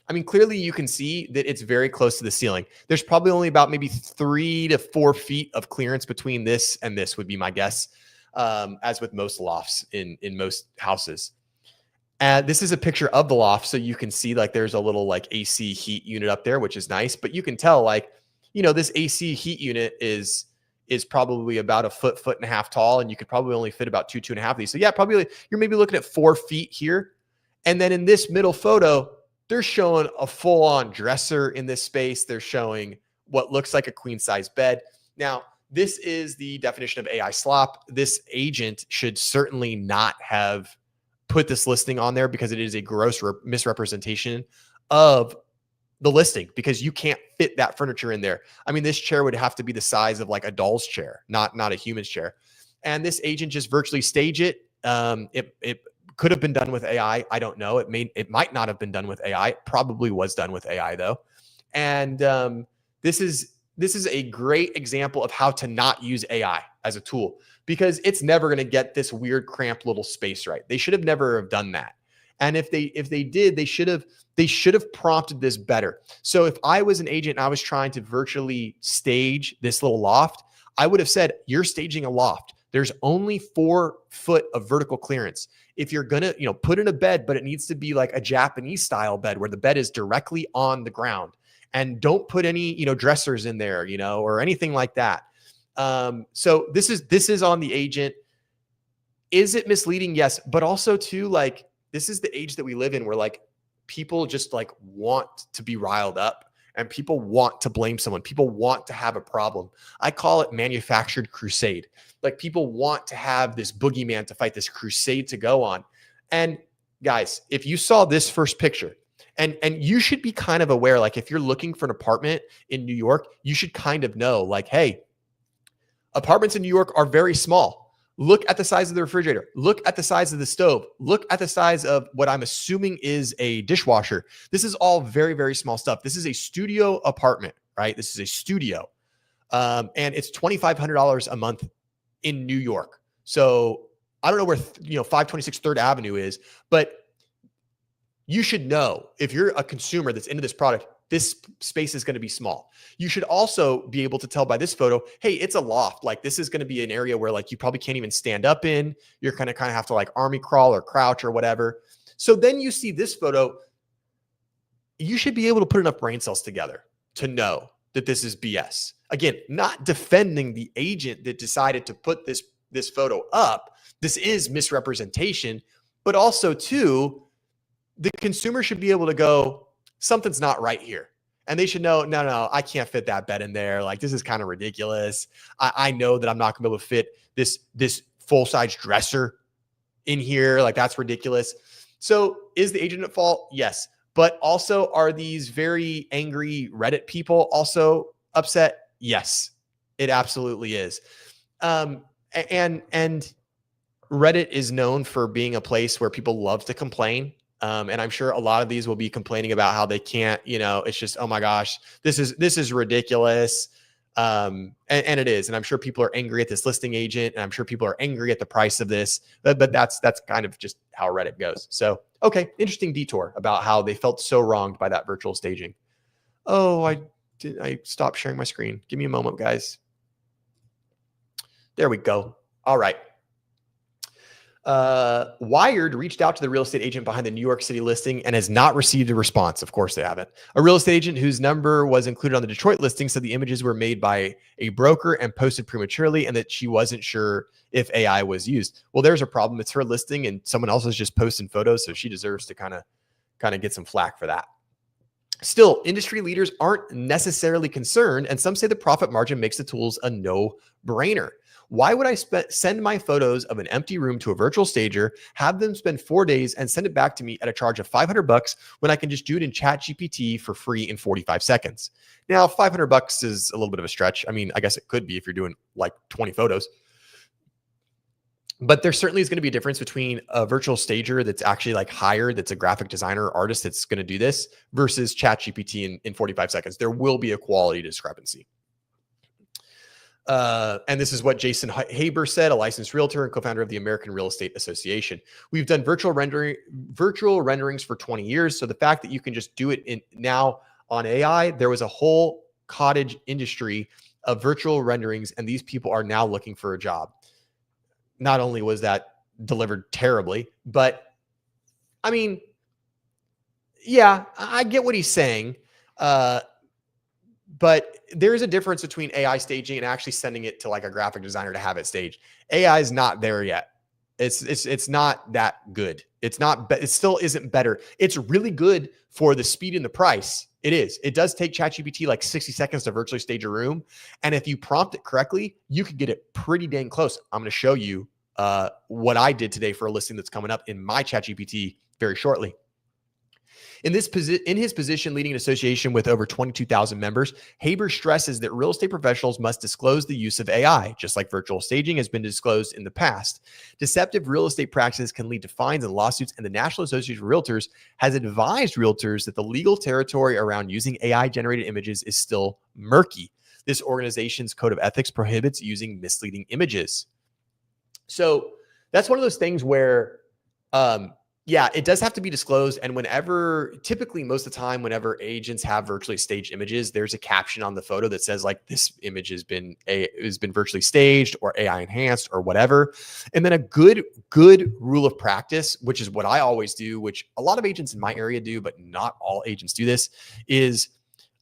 I mean, clearly you can see that it's very close to the ceiling. There's probably only about maybe 3 to 4 feet of clearance between this and this would be my guess, as with most lofts in most houses. And this is a picture of the loft. So you can see like there's a little like AC heat unit up there, which is nice. But you can tell like, you know, this AC heat unit is probably about a foot and a half tall. And you could probably only fit about 2.5 of these. So yeah, probably you're maybe looking at 4 feet here. And then in this middle photo, they're showing a full-on dresser in this space. They're showing what looks like a queen-size bed. Now, this is the definition of AI slop. This agent should certainly not have put this listing on there because it is a gross misrepresentation of the listing because you can't fit that furniture in there. I mean, this chair would have to be the size of like a doll's chair, not a human's chair. And this agent just virtually staged it. It could have been done with AI. I don't know. It might not have been done with AI. It probably was done with AI though. And this is a great example of how to not use AI as a tool because it's never going to get this weird cramped little space right. They should have never have done that. And if they did, they should have prompted this better. So if I was an agent and I was trying to virtually stage this little loft, I would have said, you're staging a loft. There's only 4 foot of vertical clearance. If you're going to, put in a bed, but it needs to be like a Japanese style bed where the bed is directly on the ground, and don't put any, dressers in there, or anything like that. So this is on the agent. Is it misleading? Yes. But also too, like, this is the age that we live in where like people just like want to be riled up and people want to blame someone. People want to have a problem. I call it manufactured crusade. Like people want to have this boogeyman to fight, this crusade to go on. And guys, if you saw this first picture, and you should be kind of aware, like if you're looking for an apartment in New York, you should kind of know like, hey, apartments in New York are very small. Look at the size of the refrigerator. Look at the size of the stove. Look at the size of what I'm assuming is a dishwasher. This is all very, very small stuff. This is a studio apartment, right? This is a studio. And it's $2,500 a month in New York. So I don't know where, 526 3rd Avenue is, but you should know if you're a consumer that's into this product, this space is going to be small. You should also be able to tell by this photo, hey, it's a loft. Like this is going to be an area where like you probably can't even stand up in. You're going to kind of have to like army crawl or crouch or whatever. So then you see this photo, you should be able to put enough brain cells together to know that this is BS. Again, not defending the agent that decided to put this photo up. This is misrepresentation, but also too, the consumer should be able to go, something's not right here. And they should know, no, I can't fit that bed in there. Like, this is kind of ridiculous. I know that I'm not gonna be able to fit this full-size dresser in here. Like, that's ridiculous. So is the agent at fault? Yes. But also, are these very angry Reddit people also upset? Yes, it absolutely is. And Reddit is known for being a place where people love to complain. And I'm sure a lot of these will be complaining about how they can't, it's just, oh my gosh, this is ridiculous. And it is. And I'm sure people are angry at this listing agent, and I'm sure people are angry at the price of this, but that's kind of just how Reddit goes. So, okay. Interesting detour about how they felt so wronged by that virtual staging. Oh, I stopped sharing my screen. Give me a moment, guys. There we go. All right. Wired reached out to the real estate agent behind the New York City listing and has not received a response. Of course they haven't. A real estate agent whose number was included on the Detroit listing said the images were made by a broker and posted prematurely, and that she wasn't sure if AI was used. Well, there's a problem. It's her listing and someone else is just posting photos, so she deserves to kind of get some flack for that. Still, industry leaders aren't necessarily concerned, and some say the profit margin makes the tools a no-brainer. Why would I send my photos of an empty room to a virtual stager, have them spend 4 days and send it back to me at a charge of $500 when I can just do it in ChatGPT for free in 45 seconds? Now, $500 is a little bit of a stretch. I mean, I guess it could be if you're doing like 20 photos. But there certainly is going to be a difference between a virtual stager that's actually like hired, that's a graphic designer or artist that's going to do this versus ChatGPT in 45 seconds. There will be a quality discrepancy. And this is what Jason Haber said, a licensed realtor and co-founder of the American Real Estate Association. We've done virtual renderings for 20 years. So the fact that you can just do it now on AI, there was a whole cottage industry of virtual renderings, and these people are now looking for a job. Not only was that delivered terribly, but I mean, yeah, I get what he's saying. But there's a difference between AI staging and actually sending it to like a graphic designer to have it staged. AI is not there yet. It's not that good. It's not, it still isn't better. It's really good for the speed and the price. It is. It does take ChatGPT like 60 seconds to virtually stage a room. And if you prompt it correctly, you could get it pretty dang close. I'm going to show you what I did today for a listing that's coming up in my ChatGPT very shortly. In his position leading an association with over 22,000 members, Haber stresses that real estate professionals must disclose the use of AI, just like virtual staging has been disclosed in the past. Deceptive real estate practices can lead to fines and lawsuits, and the National Association of Realtors has advised realtors that the legal territory around using AI-generated images is still murky. This organization's code of ethics prohibits using misleading images. So that's one of those things where yeah, it does have to be disclosed. And typically most of the time, whenever agents have virtually staged images, there's a caption on the photo that says like, this image has been virtually staged or AI enhanced or whatever. And then a good rule of practice, which is what I always do, which a lot of agents in my area do, but not all agents do this, is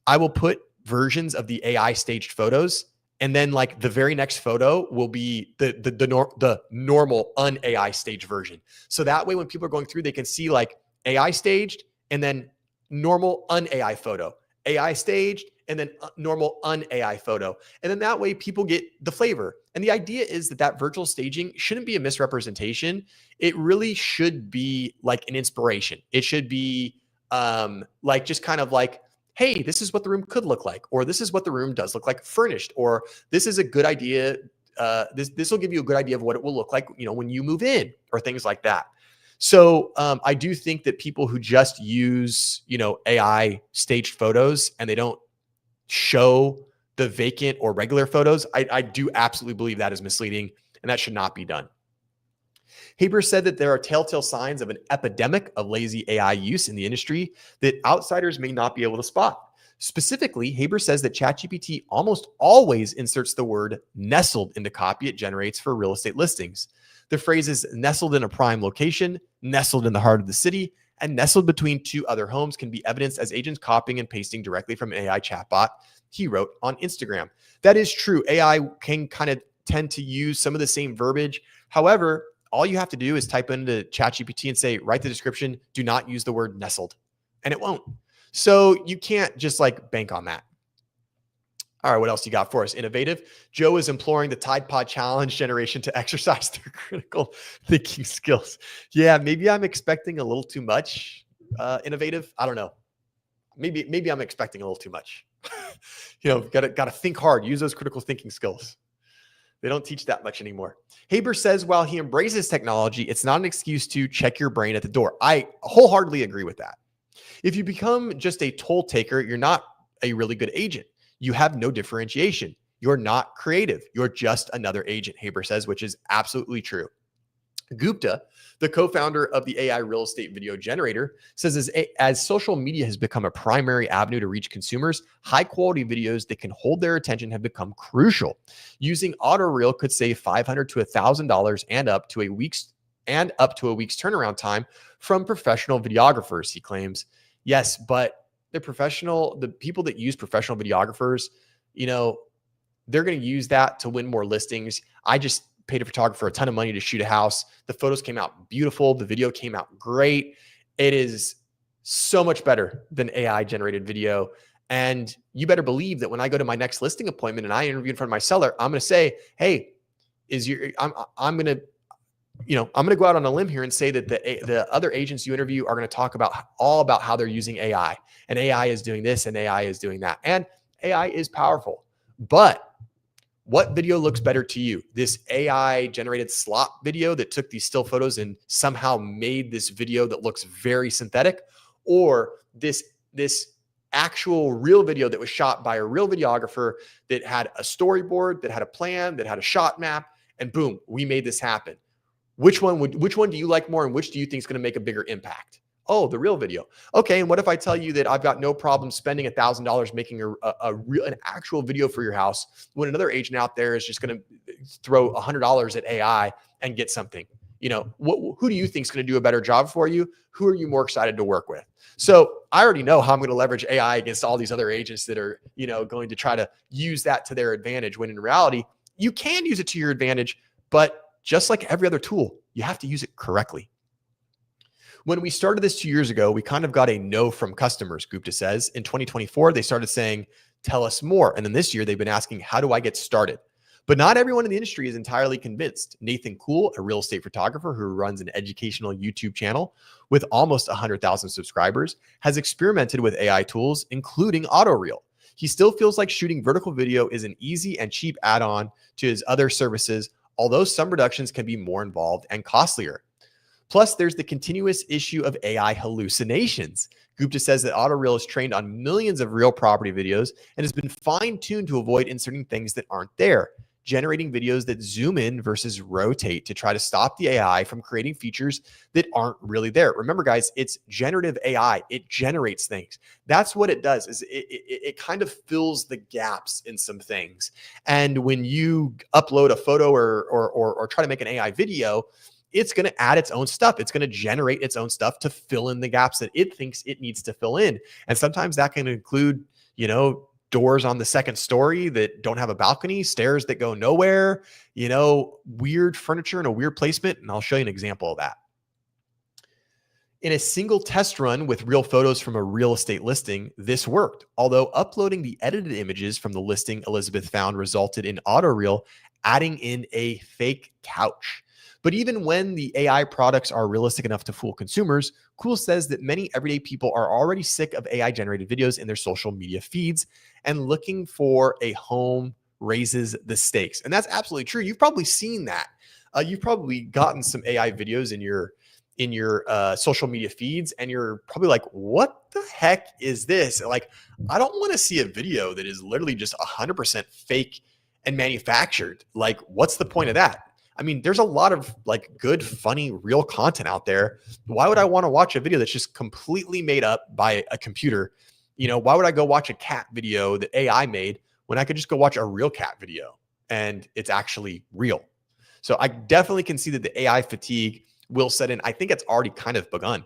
I will put versions of the AI staged photos. And then like the very next photo will be the normal un-AI staged version. So that way, when people are going through, they can see like AI staged and then normal un-AI photo, AI staged and then normal un-AI photo. And then that way people get the flavor. And the idea is that virtual staging shouldn't be a misrepresentation. It really should be like an inspiration. It should be like just kind of like, hey, this is what the room could look like, or this is what the room does look like furnished, or this is a good idea. This will give you a good idea of what it will look like, when you move in, or things like that. So I do think that people who just use, AI staged photos and they don't show the vacant or regular photos, I do absolutely believe that is misleading, and that should not be done. Haber said that there are telltale signs of an epidemic of lazy AI use in the industry that outsiders may not be able to spot. Specifically, Haber says that ChatGPT almost always inserts the word nestled into copy it generates for real estate listings. The phrases nestled in a prime location, nestled in the heart of the city, and nestled between two other homes can be evidenced as agents copying and pasting directly from an AI chatbot, he wrote on Instagram. That is true. AI can kind of tend to use some of the same verbiage. However, all you have to do is type into ChatGPT and say, write the description, do not use the word nestled, and it won't. So you can't just like bank on that. All right, what else you got for us? Innovative. Joe is imploring the Tide Pod Challenge generation to exercise their critical thinking skills. Yeah, maybe I'm expecting a little too much. Innovative. I don't know. Maybe I'm expecting a little too much. Gotta think hard. Use those critical thinking skills. They don't teach that much anymore. Haber says while he embraces technology, it's not an excuse to check your brain at the door. I wholeheartedly agree with that. If you become just a toll taker, you're not a really good agent. You have no differentiation. You're not creative. You're just another agent, Haber says, which is absolutely true. Gupta, the co-founder of the AI real estate video generator, says as social media has become a primary avenue to reach consumers, high-quality videos that can hold their attention have become crucial. Using AutoReel could save $500 to $1,000 and up to a week's turnaround time from professional videographers, he claims. Yes, but the people that use professional videographers, they're going to use that to win more listings. I just paid a photographer a ton of money to shoot a house. The photos came out beautiful. The video came out great. It is so much better than AI generated video. And you better believe that when I go to my next listing appointment and I interview in front of my seller, I'm going to say, hey, is I'm going to, I'm going to go out on a limb here and say that the other agents you interview are going to talk all about how they're using AI, and AI is doing this and AI is doing that. And AI is powerful, but what video looks better to you? This AI generated slop video that took these still photos and somehow made this video that looks very synthetic, or this actual real video that was shot by a real videographer that had a storyboard, that had a plan, that had a shot map, and boom, we made this happen. Which one do you like more, and which do you think is going to make a bigger impact? Oh, the real video. Okay, and what if I tell you that I've got no problem spending $1,000 making an actual video for your house, when another agent out there is just going to throw $100 at AI and get something? Who do you think is going to do a better job for you? Who are you more excited to work with? So I already know how I'm going to leverage AI against all these other agents that are, going to try to use that to their advantage, when in reality, you can use it to your advantage, but just like every other tool, you have to use it correctly. When we started this 2 years ago, we kind of got a no from customers, Gupta says. In 2024, they started saying, tell us more. And then this year, they've been asking, how do I get started? But not everyone in the industry is entirely convinced. Nathan Kuhl, a real estate photographer who runs an educational YouTube channel with almost 100,000 subscribers, has experimented with AI tools, including AutoReel. He still feels like shooting vertical video is an easy and cheap add-on to his other services, although some reductions can be more involved and costlier. Plus, there's the continuous issue of AI hallucinations. Gupta says that AutoReel is trained on millions of real property videos and has been fine-tuned to avoid inserting things that aren't there, generating videos that zoom in versus rotate to try to stop the AI from creating features that aren't really there. Remember, guys, it's generative AI. It generates things. That's what it does, is it kind of fills the gaps in some things. And when you upload a photo or try to make an AI video, it's going to add its own stuff. It's going to generate its own stuff to fill in the gaps that it thinks it needs to fill in. And sometimes that can include, doors on the second story that don't have a balcony, stairs that go nowhere, weird furniture in a weird placement. And I'll show you an example of that. In a single test run with real photos from a real estate listing, this worked. Although uploading the edited images from the listing Elizabeth found resulted in AutoReel adding in a fake couch. But even when the AI products are realistic enough to fool consumers, Kuhl says that many everyday people are already sick of AI-generated videos in their social media feeds, and looking for a home raises the stakes. And that's absolutely true. You've probably seen that. You've probably gotten some AI videos in your social media feeds, and you're probably like, what the heck is this? Like, I don't want to see a video that is literally just 100% fake and manufactured. Like, what's the point of that? I mean, there's a lot of good, funny, real content out there. Why would I want to watch a video that's just completely made up by a computer? Why would I go watch a cat video that AI made when I could just go watch a real cat video and it's actually real? So I definitely can see that the AI fatigue will set in. I think it's already kind of begun.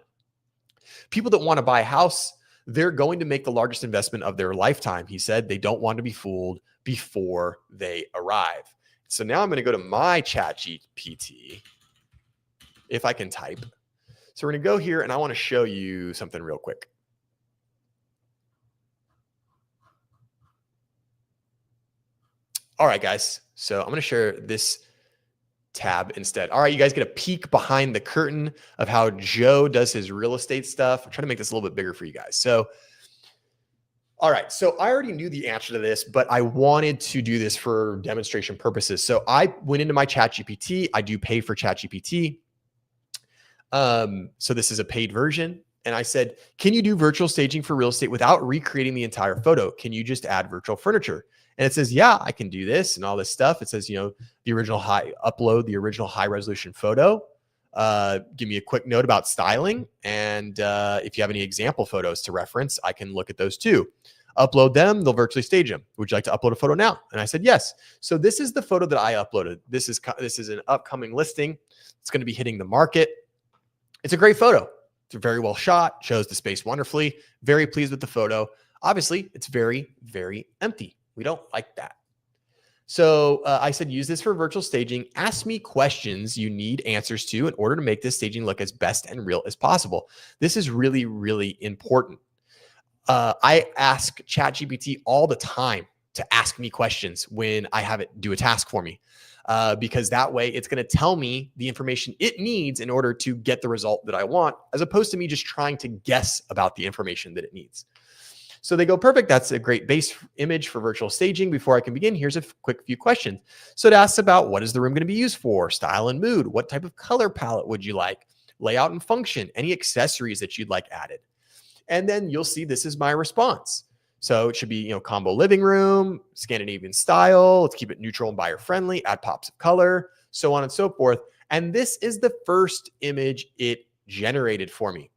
People that want to buy a house, they're going to make the largest investment of their lifetime. He said they don't want to be fooled before they arrive. So now I'm going to go to my chat GPT, if I can type. So we're going to go here, and I want to show you something real quick. All right, guys. So I'm going to share this tab instead. All right, you guys get a peek behind the curtain of how Joe does his real estate stuff. I'm trying to make this a little bit bigger for you guys. So all right, so I already knew the answer to this, but I wanted to do this for demonstration purposes. So I went into my ChatGPT. I do pay for ChatGPT. So this is a paid version. And I said, can you do virtual staging for real estate without recreating the entire photo? Can you just add virtual furniture? And it says, yeah, I can do this and all this stuff. It says, upload the original high resolution photo. Give me a quick note about styling. And if you have any example photos to reference, I can look at those too. Upload them, they'll virtually stage them. Would you like to upload a photo now? And I said, yes. So this is the photo that I uploaded. This is an upcoming listing. It's going to be hitting the market. It's a great photo. It's very well shot, shows the space wonderfully. Very pleased with the photo. Obviously, it's very, very empty. We don't like that. So I said, use this for virtual staging. Ask me questions you need answers to in order to make this staging look as best and real as possible. This is really, really important. I ask ChatGPT all the time to ask me questions when I have it do a task for me. because that way it's going to tell me the information it needs in order to get the result that I want, as opposed to me just trying to guess about the information that it needs. So they go, perfect. That's a great base image for virtual staging. Before I can begin, here's a quick few questions. So it asks about what is the room going to be used for, style and mood, what type of color palette would you like, layout and function, any accessories that you'd like added. And then you'll see this is my response. So it should be, combo living room, Scandinavian style. Let's keep it neutral and buyer friendly, add pops of color, so on and so forth. And this is the first image it generated for me.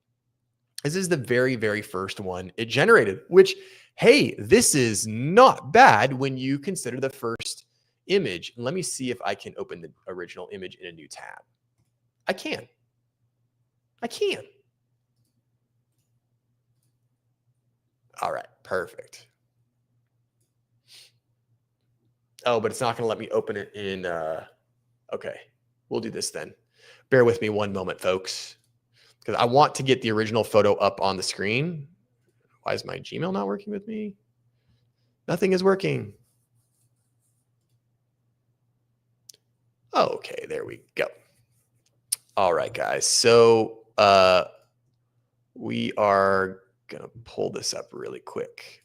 This is the very, very first one it generated, which, hey, this is not bad when you consider the first image. Let me see if I can open the original image in a new tab. I can. All right, perfect. Oh, but it's not going to let me open it in. Okay, we'll do this then. Bear with me one moment, folks, because I want to get the original photo up on the screen. Why is my Gmail not working with me? Nothing is working. Okay, there we go. All right, guys. So we are going to pull this up really quick.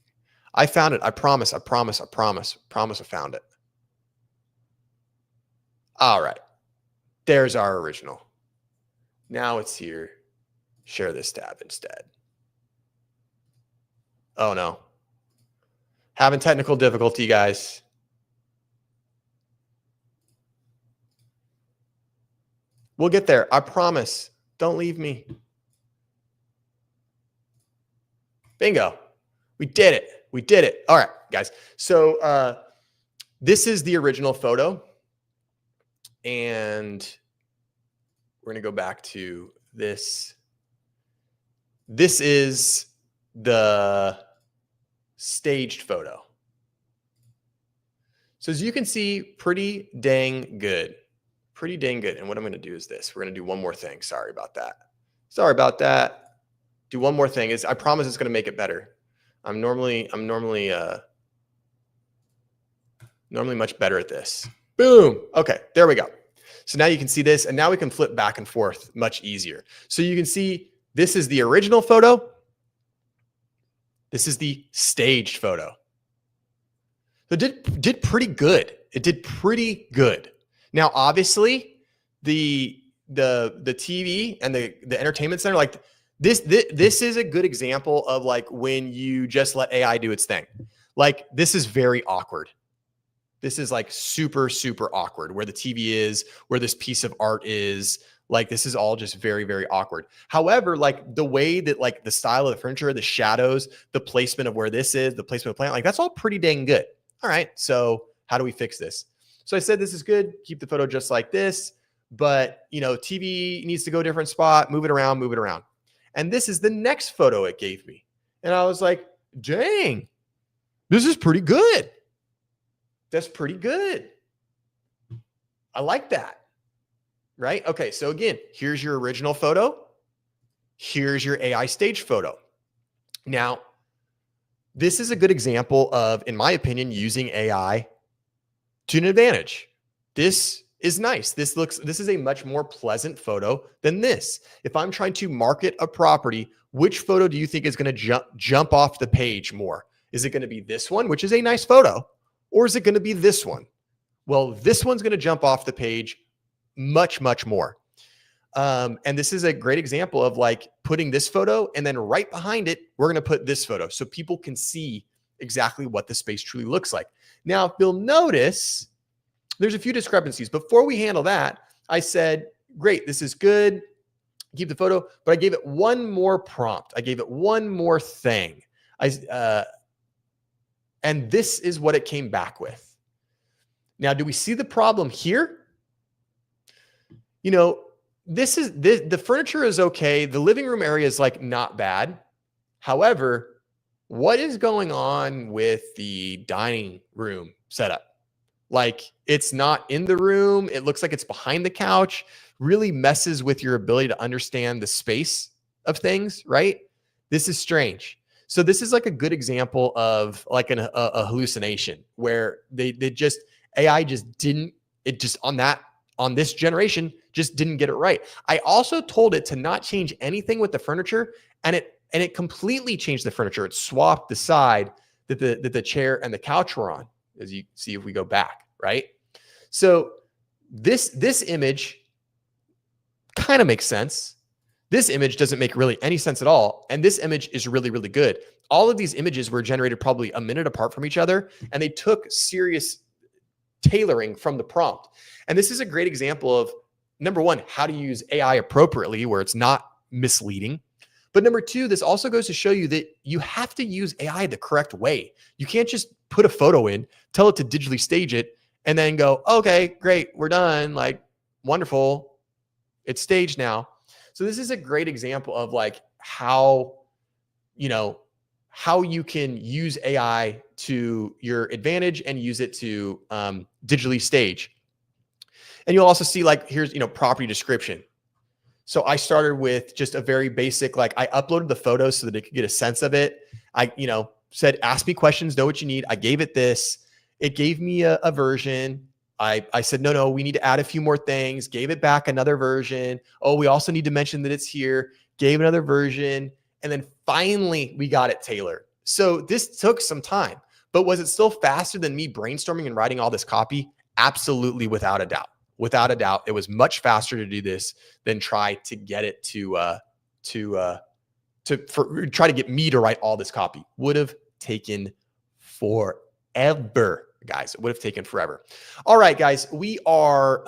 I found it. I promise I found it. All right. There's our original. Now it's here. Share this tab instead. Oh no. Having technical difficulty, guys. We'll get there. I promise. Don't leave me. Bingo. We did it. All right, guys. So this is the original photo. And we're going to go back to this. This is the staged photo. So as you can see, pretty dang good. And what I'm going to do is this. We're going to do one more thing. Sorry about that. Do one more thing. I promise it's going to make it better. I'm normally much better at this. Boom. Okay, there we go. So now you can see this, and now we can flip back and forth much easier. So you can see this is the original photo. This is the staged photo. So it did pretty good. It did pretty good. Now, obviously, the TV and the entertainment center, like this is a good example of like when you just let AI do its thing. Like this is very awkward. This is like super, super awkward where the TV is, where this piece of art is. Like this is all just very, very awkward. However, like the way that like the style of the furniture, the shadows, the placement of where this is, the placement of the plant, like that's all pretty dang good. All right. So how do we fix this? So I said, this is good. Keep the photo just like this, but TV needs to go a different spot, move it around. And this is the next photo it gave me. And I was like, dang, this is pretty good. That's pretty good. I like that. Right? Okay. So again, here's your original photo. Here's your AI stage photo. Now, this is a good example of, in my opinion, using AI to an advantage. This is nice. This is a much more pleasant photo than this. If I'm trying to market a property, which photo do you think is going to jump off the page more? Is it going to be this one, which is a nice photo, or is it going to be this one? Well, this one's going to jump off the page much, much more. And this is a great example of like putting this photo and then right behind it, we're going to put this photo so people can see exactly what the space truly looks like. Now, if you'll notice, there's a few discrepancies. Before we handle that, I said, great, this is good. Keep the photo, but I gave it one more prompt. I gave it one more thing. And this is what it came back with. Now, do we see the problem here? The furniture is okay. The living room area is like not bad. However, what is going on with the dining room setup? Like it's not in the room. It looks like it's behind the couch. Really messes with your ability to understand the space of things, right? This is strange. So this is like a good example of like a hallucination where AI just didn't it just on this generation just didn't get it right. I also told it to not change anything with the furniture, and it completely changed the furniture. It swapped the side that the chair and the couch were on, as you see if we go back, right? So this image kind of makes sense. This image doesn't make really any sense at all. And this image is really, really good. All of these images were generated probably a minute apart from each other, and they took serious tailoring from the prompt. And this is a great example of, number one, how to use AI appropriately where it's not misleading. But number two, this also goes to show you that you have to use AI the correct way. You can't just put a photo in, tell it to digitally stage it, and then go, okay, great, we're done. Like, wonderful. It's staged now. So this is a great example of like how you can use AI to your advantage and use it to digitally stage. And you'll also see like, here's, property description. So I started with just a very basic, like I uploaded the photos so that it could get a sense of it. I, said, ask me questions, know what you need. I gave it this. It gave me a version. I said, no, we need to add a few more things. Gave it back another version. Oh, we also need to mention that it's here. Gave another version. And then finally we got it tailored. So this took some time, but was it still faster than me brainstorming and writing all this copy? Absolutely. Without a doubt. Without a doubt. It was much faster to do this than try to get it to try to get me to write all this copy. Would have taken forever, guys. It would have taken forever. All right, guys, we are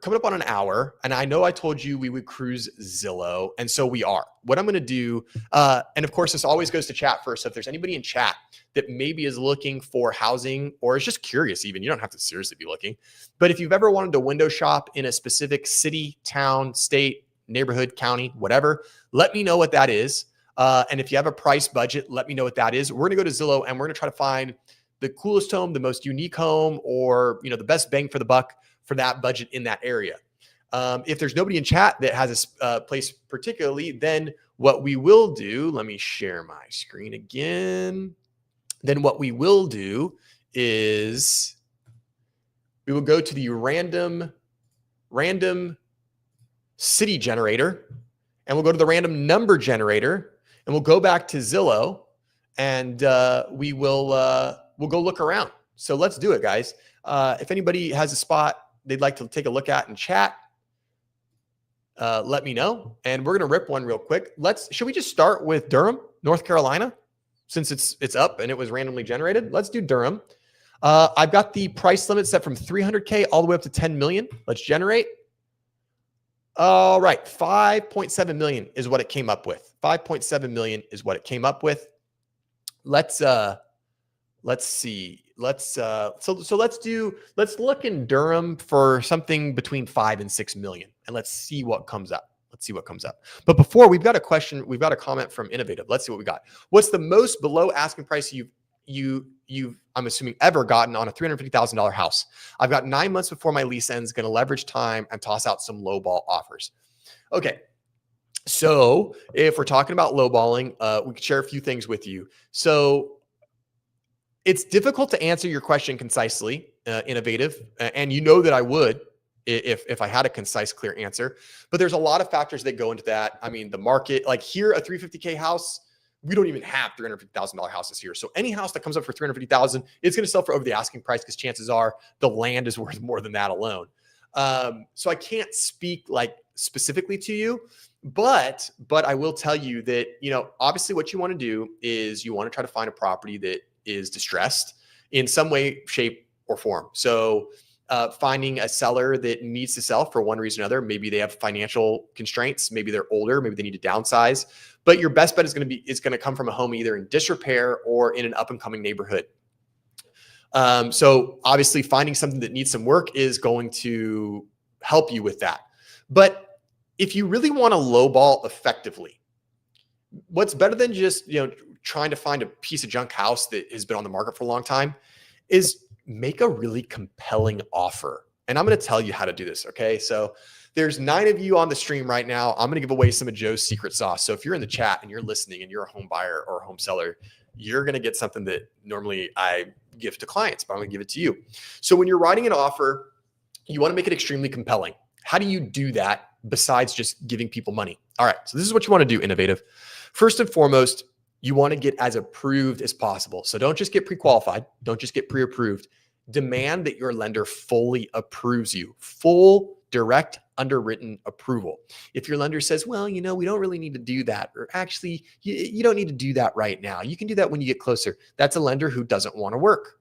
coming up on an hour, and I know I told you we would cruise Zillow, and so we are. What I'm going to do, and of course, this always goes to chat first. So if there's anybody in chat that maybe is looking for housing or is just curious, even, you don't have to seriously be looking, but if you've ever wanted to window shop in a specific city, town, state, neighborhood, county, whatever, let me know what that is. And if you have a price budget, let me know what that is. We're going to go to Zillow and we're going to try to find the coolest home, the most unique home, or, the best bang for the buck for that budget in that area. If there's nobody in chat that has a place particularly, then what we will do, let me share my screen again. Then what we will do is we will go to the random city generator, and we'll go to the random number generator, and we'll go back to Zillow, and we'll go look around. So let's do it, guys. If anybody has a spot they'd like to take a look at in chat, let me know. And we're going to rip one real quick. Should we just start with Durham, North Carolina, since it's up and it was randomly generated? Let's do Durham. I've got the price limit set from 300K all the way up to 10 million. Let's generate. All right. 5.7 million is what it came up with. 5.7 million is what it came up with. Let's see. Let's look in Durham for something between 5 and 6 million, and let's see what comes up. But before, we've got a question. We've got a comment from Innovative. Let's see what we got. What's the most below asking price you've I'm assuming ever gotten on a $350,000 house? I've got 9 months before my lease ends. Going to leverage time and toss out some lowball offers. Okay. So if we're talking about lowballing, we could share a few things with you. So it's difficult to answer your question concisely, Innovative, and you know that I would if I had a concise, clear answer. But there's a lot of factors that go into that. I mean, the market, like here, a 350K house, we don't even have $350,000 houses here. So any house that comes up for $350,000, it's going to sell for over the asking price because chances are the land is worth more than that alone. So I can't speak like specifically to you, but I will tell you that, obviously what you want to do is you want to try to find a property that is distressed in some way, shape, or form. So finding a seller that needs to sell for one reason or another. Maybe they have financial constraints. Maybe they're older. Maybe they need to downsize. But your best bet is going to come from a home either in disrepair or in an up and coming neighborhood. So obviously finding something that needs some work is going to help you with that. But if you really want to lowball effectively, what's better than just, trying to find a piece of junk house that has been on the market for a long time is make a really compelling offer. And I'm going to tell you how to do this. Okay. So there's 9 of you on the stream right now. I'm going to give away some of Joe's secret sauce. So if you're in the chat and you're listening and you're a home buyer or a home seller, you're going to get something that normally I give to clients, but I'm going to give it to you. So when you're writing an offer, you want to make it extremely compelling. How do you do that besides just giving people money? All right, so this is what you want to do, innovative. First and foremost, you want to get as approved as possible. So don't just get pre-qualified. Don't just get pre-approved. Demand that your lender fully approves you. Full, direct, underwritten approval. If your lender says, well, we don't really need to do that, or actually, you don't need to do that right now. You can do that when you get closer. That's a lender who doesn't want to work.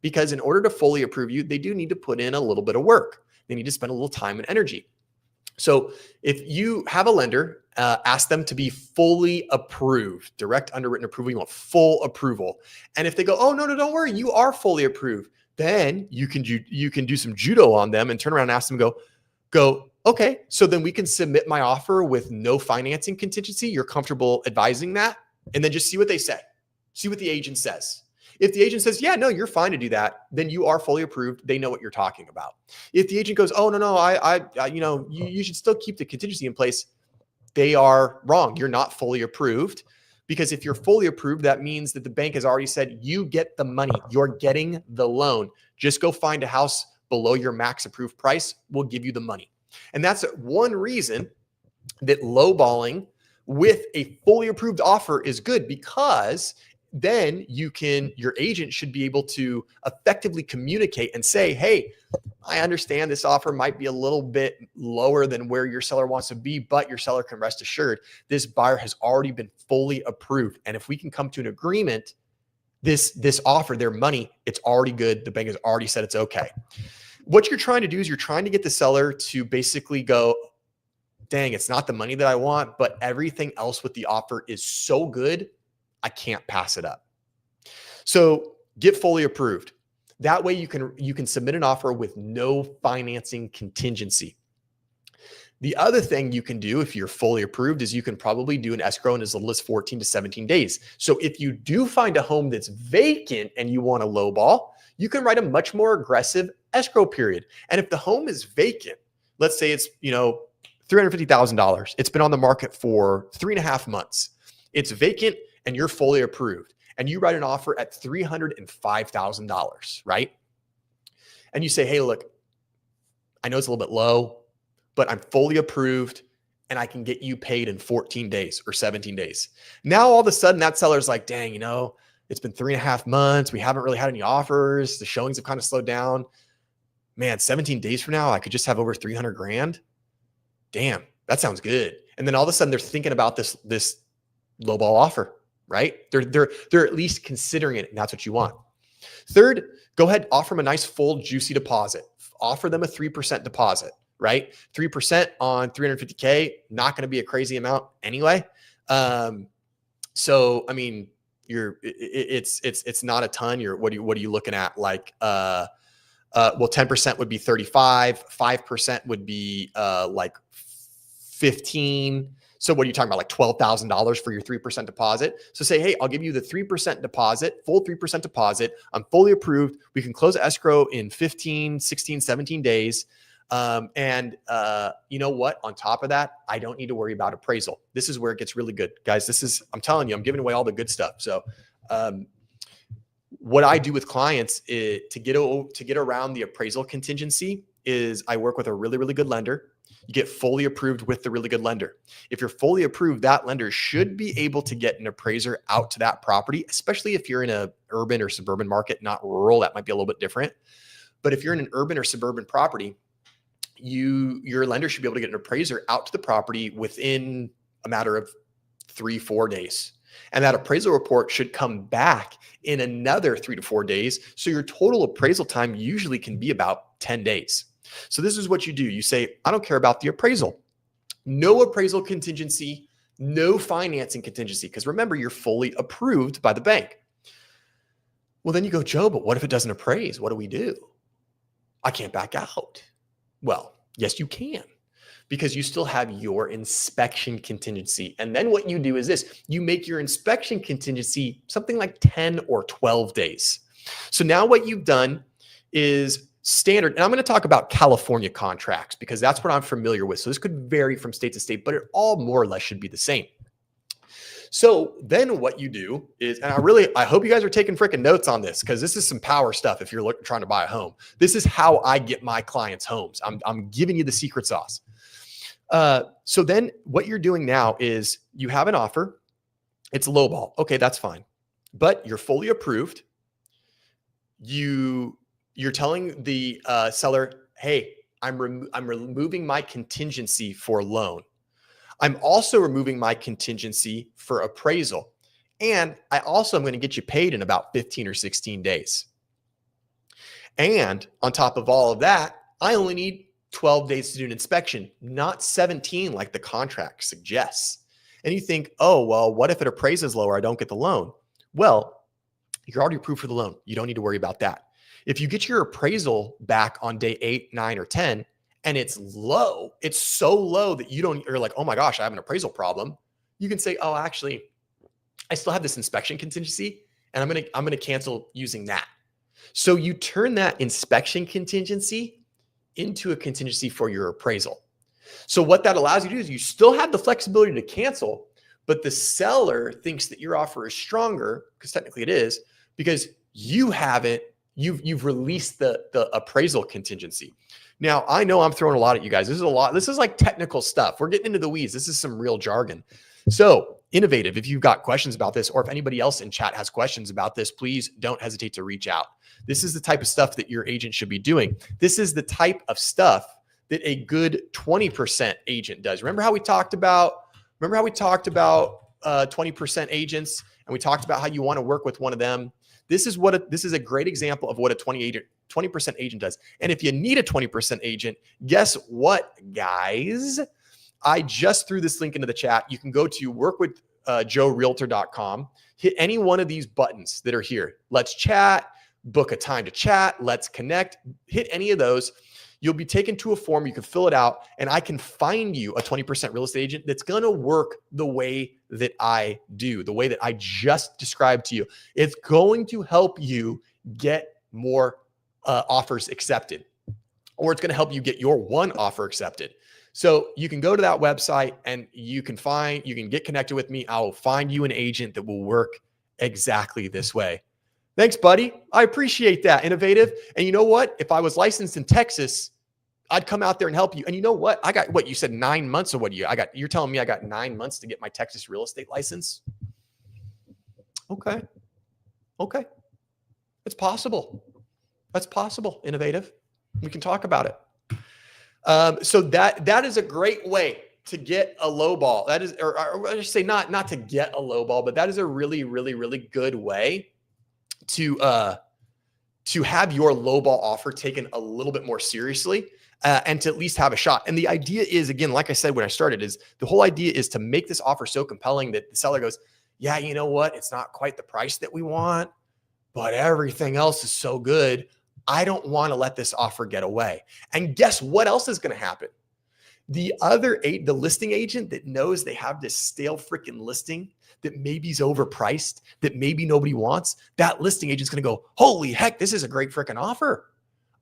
Because in order to fully approve you, they do need to put in a little bit of work. They need to spend a little time and energy. So if you have a lender, ask them to be fully approved, direct underwritten approval. You want full approval. And if they go, oh, no, don't worry, you are fully approved, then you can do some judo on them and turn around and ask them, go, okay, so then we can submit my offer with no financing contingency. You're comfortable advising that? And then just see what they say. See what the agent says. If the agent says, yeah, no, you're fine to do that, then you are fully approved. They know what you're talking about. If the agent goes, oh, no, you should still keep the contingency in place, they are wrong. You're not fully approved, because if you're fully approved, that means that the bank has already said you get the money. You're getting the loan. Just go find a house below your max approved price. We'll give you the money. And that's one reason that lowballing with a fully approved offer is good, because then your agent should be able to effectively communicate and say, hey, I understand this offer might be a little bit lower than where your seller wants to be, but your seller can rest assured this buyer has already been fully approved. And if we can come to an agreement, this offer, their money, it's already good. The bank has already said it's okay. What you're trying to do is you're trying to get the seller to basically go, dang, it's not the money that I want, but everything else with the offer is so good, I can't pass it up. So get fully approved. That way you can submit an offer with no financing contingency. The other thing you can do if you're fully approved is you can probably do an escrow in as little as 14 to 17 days. So if you do find a home that's vacant and you want to lowball, you can write a much more aggressive escrow period. And if the home is vacant, let's say it's, $350,000. It's been on the market for 3.5 months. It's vacant and you're fully approved. And you write an offer at $305,000, right? And you say, hey, look, I know it's a little bit low, but I'm fully approved and I can get you paid in 14 days or 17 days. Now, all of a sudden that seller's like, dang, it's been 3.5 months. We haven't really had any offers. The showings have kind of slowed down. Man, 17 days from now, I could just have over 300 grand. Damn, that sounds good. And then all of a sudden they're thinking about this lowball offer, right? They're at least considering it, and that's what you want. Third, go ahead, offer them a nice full juicy deposit. Offer them a 3% deposit, right? 3% on 350K, not going to be a crazy amount anyway. So I mean, it's not a ton. What are you looking at? Like, 10% would be 35, 5% would be like 15. So what are you talking about? Like $12,000 for your 3% deposit. So say, hey, I'll give you the 3% deposit, full 3% deposit. I'm fully approved. We can close escrow in 15, 16, 17 days. And you know what? On top of that, I don't need to worry about appraisal. This is where it gets really good, guys. I'm telling you, I'm giving away all the good stuff. So, what I do with clients is to get around the appraisal contingency is I work with a really, really good lender. You get fully approved with the really good lender. If you're fully approved, that lender should be able to get an appraiser out to that property, especially if you're in a urban or suburban market, not rural. That might be a little bit different. But if you're in an urban or suburban property, your lender should be able to get an appraiser out to the property within a matter of 3-4 days. And that appraisal report should come back in another 3 to 4 days. So your total appraisal time usually can be about 10 days. So this is what you do. You say, I don't care about the appraisal. No appraisal contingency, no financing contingency. Because remember, you're fully approved by the bank. Well, then you go, Joe, but what if it doesn't appraise? What do we do? I can't back out. Well, yes, you can, because you still have your inspection contingency. And then what you do is this, you make your inspection contingency something like 10 or 12 days. So now what you've done is standard, and I'm going to talk about California contracts because that's what I'm familiar with. So this could vary from state to state, but it all more or less should be the same. So then what you do is, and I hope you guys are taking freaking notes on this, because this is some power stuff. If you're trying to buy a home, this is how I get my clients homes. I'm giving you the secret sauce. So then what you're doing now is you have an offer. It's lowball. Okay, that's fine. But you're fully approved. You're telling the seller, hey, I'm removing my contingency for loan. I'm also removing my contingency for appraisal. And I also am going to get you paid in about 15 or 16 days. And on top of all of that, I only need 12 days to do an inspection, not 17 like the contract suggests. And you think, oh, well, what if it appraises lower? I don't get the loan. Well, you're already approved for the loan. You don't need to worry about that. If you get your appraisal back on day 8, 9, or 10, and it's low, it's so low that you're like, oh my gosh, I have an appraisal problem. You can say, oh, actually, I still have this inspection contingency, and I'm gonna cancel using that. So you turn that inspection contingency into a contingency for your appraisal. So what that allows you to do is you still have the flexibility to cancel, but the seller thinks that your offer is stronger, because technically it is, because you've released the appraisal contingency. Now, I know I'm throwing a lot at you guys. This is a lot. This is like technical stuff. We're getting into the weeds. This is some real jargon. So innovative, if you've got questions about this, or if anybody else in chat has questions about this, please don't hesitate to reach out. This is the type of stuff that your agent should be doing. This is the type of stuff that a good 20% agent does. Remember how we talked about 20% agents, and we talked about how you want to work with one of them. This is a great example of what a 20% agent does. And if you need a 20% agent, guess what, guys? I just threw this link into the chat. You can go to workwithjoerealtor.com, hit any one of these buttons that are here. Let's chat, book a time to chat, let's connect, hit any of those. You'll be taken to a form. You can fill it out, and I can find you a 20% real estate agent that's going to work the way that I do, the way that I just described to you. It's going to help you get more offers accepted, or it's going to help you get your one offer accepted. So you can go to that website and you can get connected with me. I will find you an agent that will work exactly this way. Thanks, buddy. I appreciate that. Innovative. And you know what? If I was licensed in Texas, I'd come out there and help you. And you know what? I got what you said, 9 months, or what you're telling me I got 9 months to get my Texas real estate license. Okay. It's possible. That's possible. Innovative. We can talk about it. So that is a great way to get a low ball. That is, or I just say not to get a low ball, but that is a really, really, really good way to have your lowball offer taken a little bit more seriously, and to at least have a shot. And the idea is, again, like I said when I started, is the whole idea is to make this offer so compelling that the seller goes, yeah, you know what? It's not quite the price that we want, but everything else is so good. I don't want to let this offer get away. And guess what else is going to happen? The listing agent that knows they have this stale freaking listing that maybe is overpriced, that maybe nobody wants, that listing agent's going to go, holy heck, this is a great freaking offer.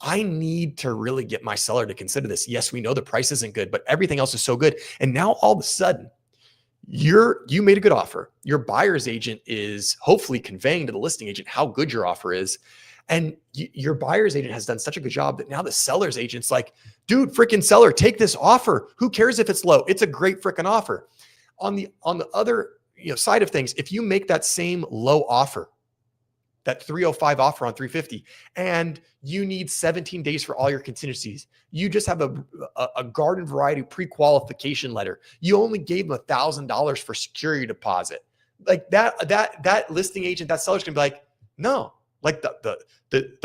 I need to really get my seller to consider this. Yes, we know the price isn't good, but everything else is so good. And now all of a sudden, you made a good offer. Your buyer's agent is hopefully conveying to the listing agent how good your offer is. And your buyer's agent has done such a good job that now the seller's agent's like, dude, freaking seller, take this offer. Who cares if it's low? It's a great freaking offer. On the other side of things, if you make that same low offer, that 305 offer on 350, and you need 17 days for all your contingencies, you just have a garden variety pre-qualification letter. You only gave them $1,000 for security deposit. Like that listing agent, that seller's gonna be like, no, like the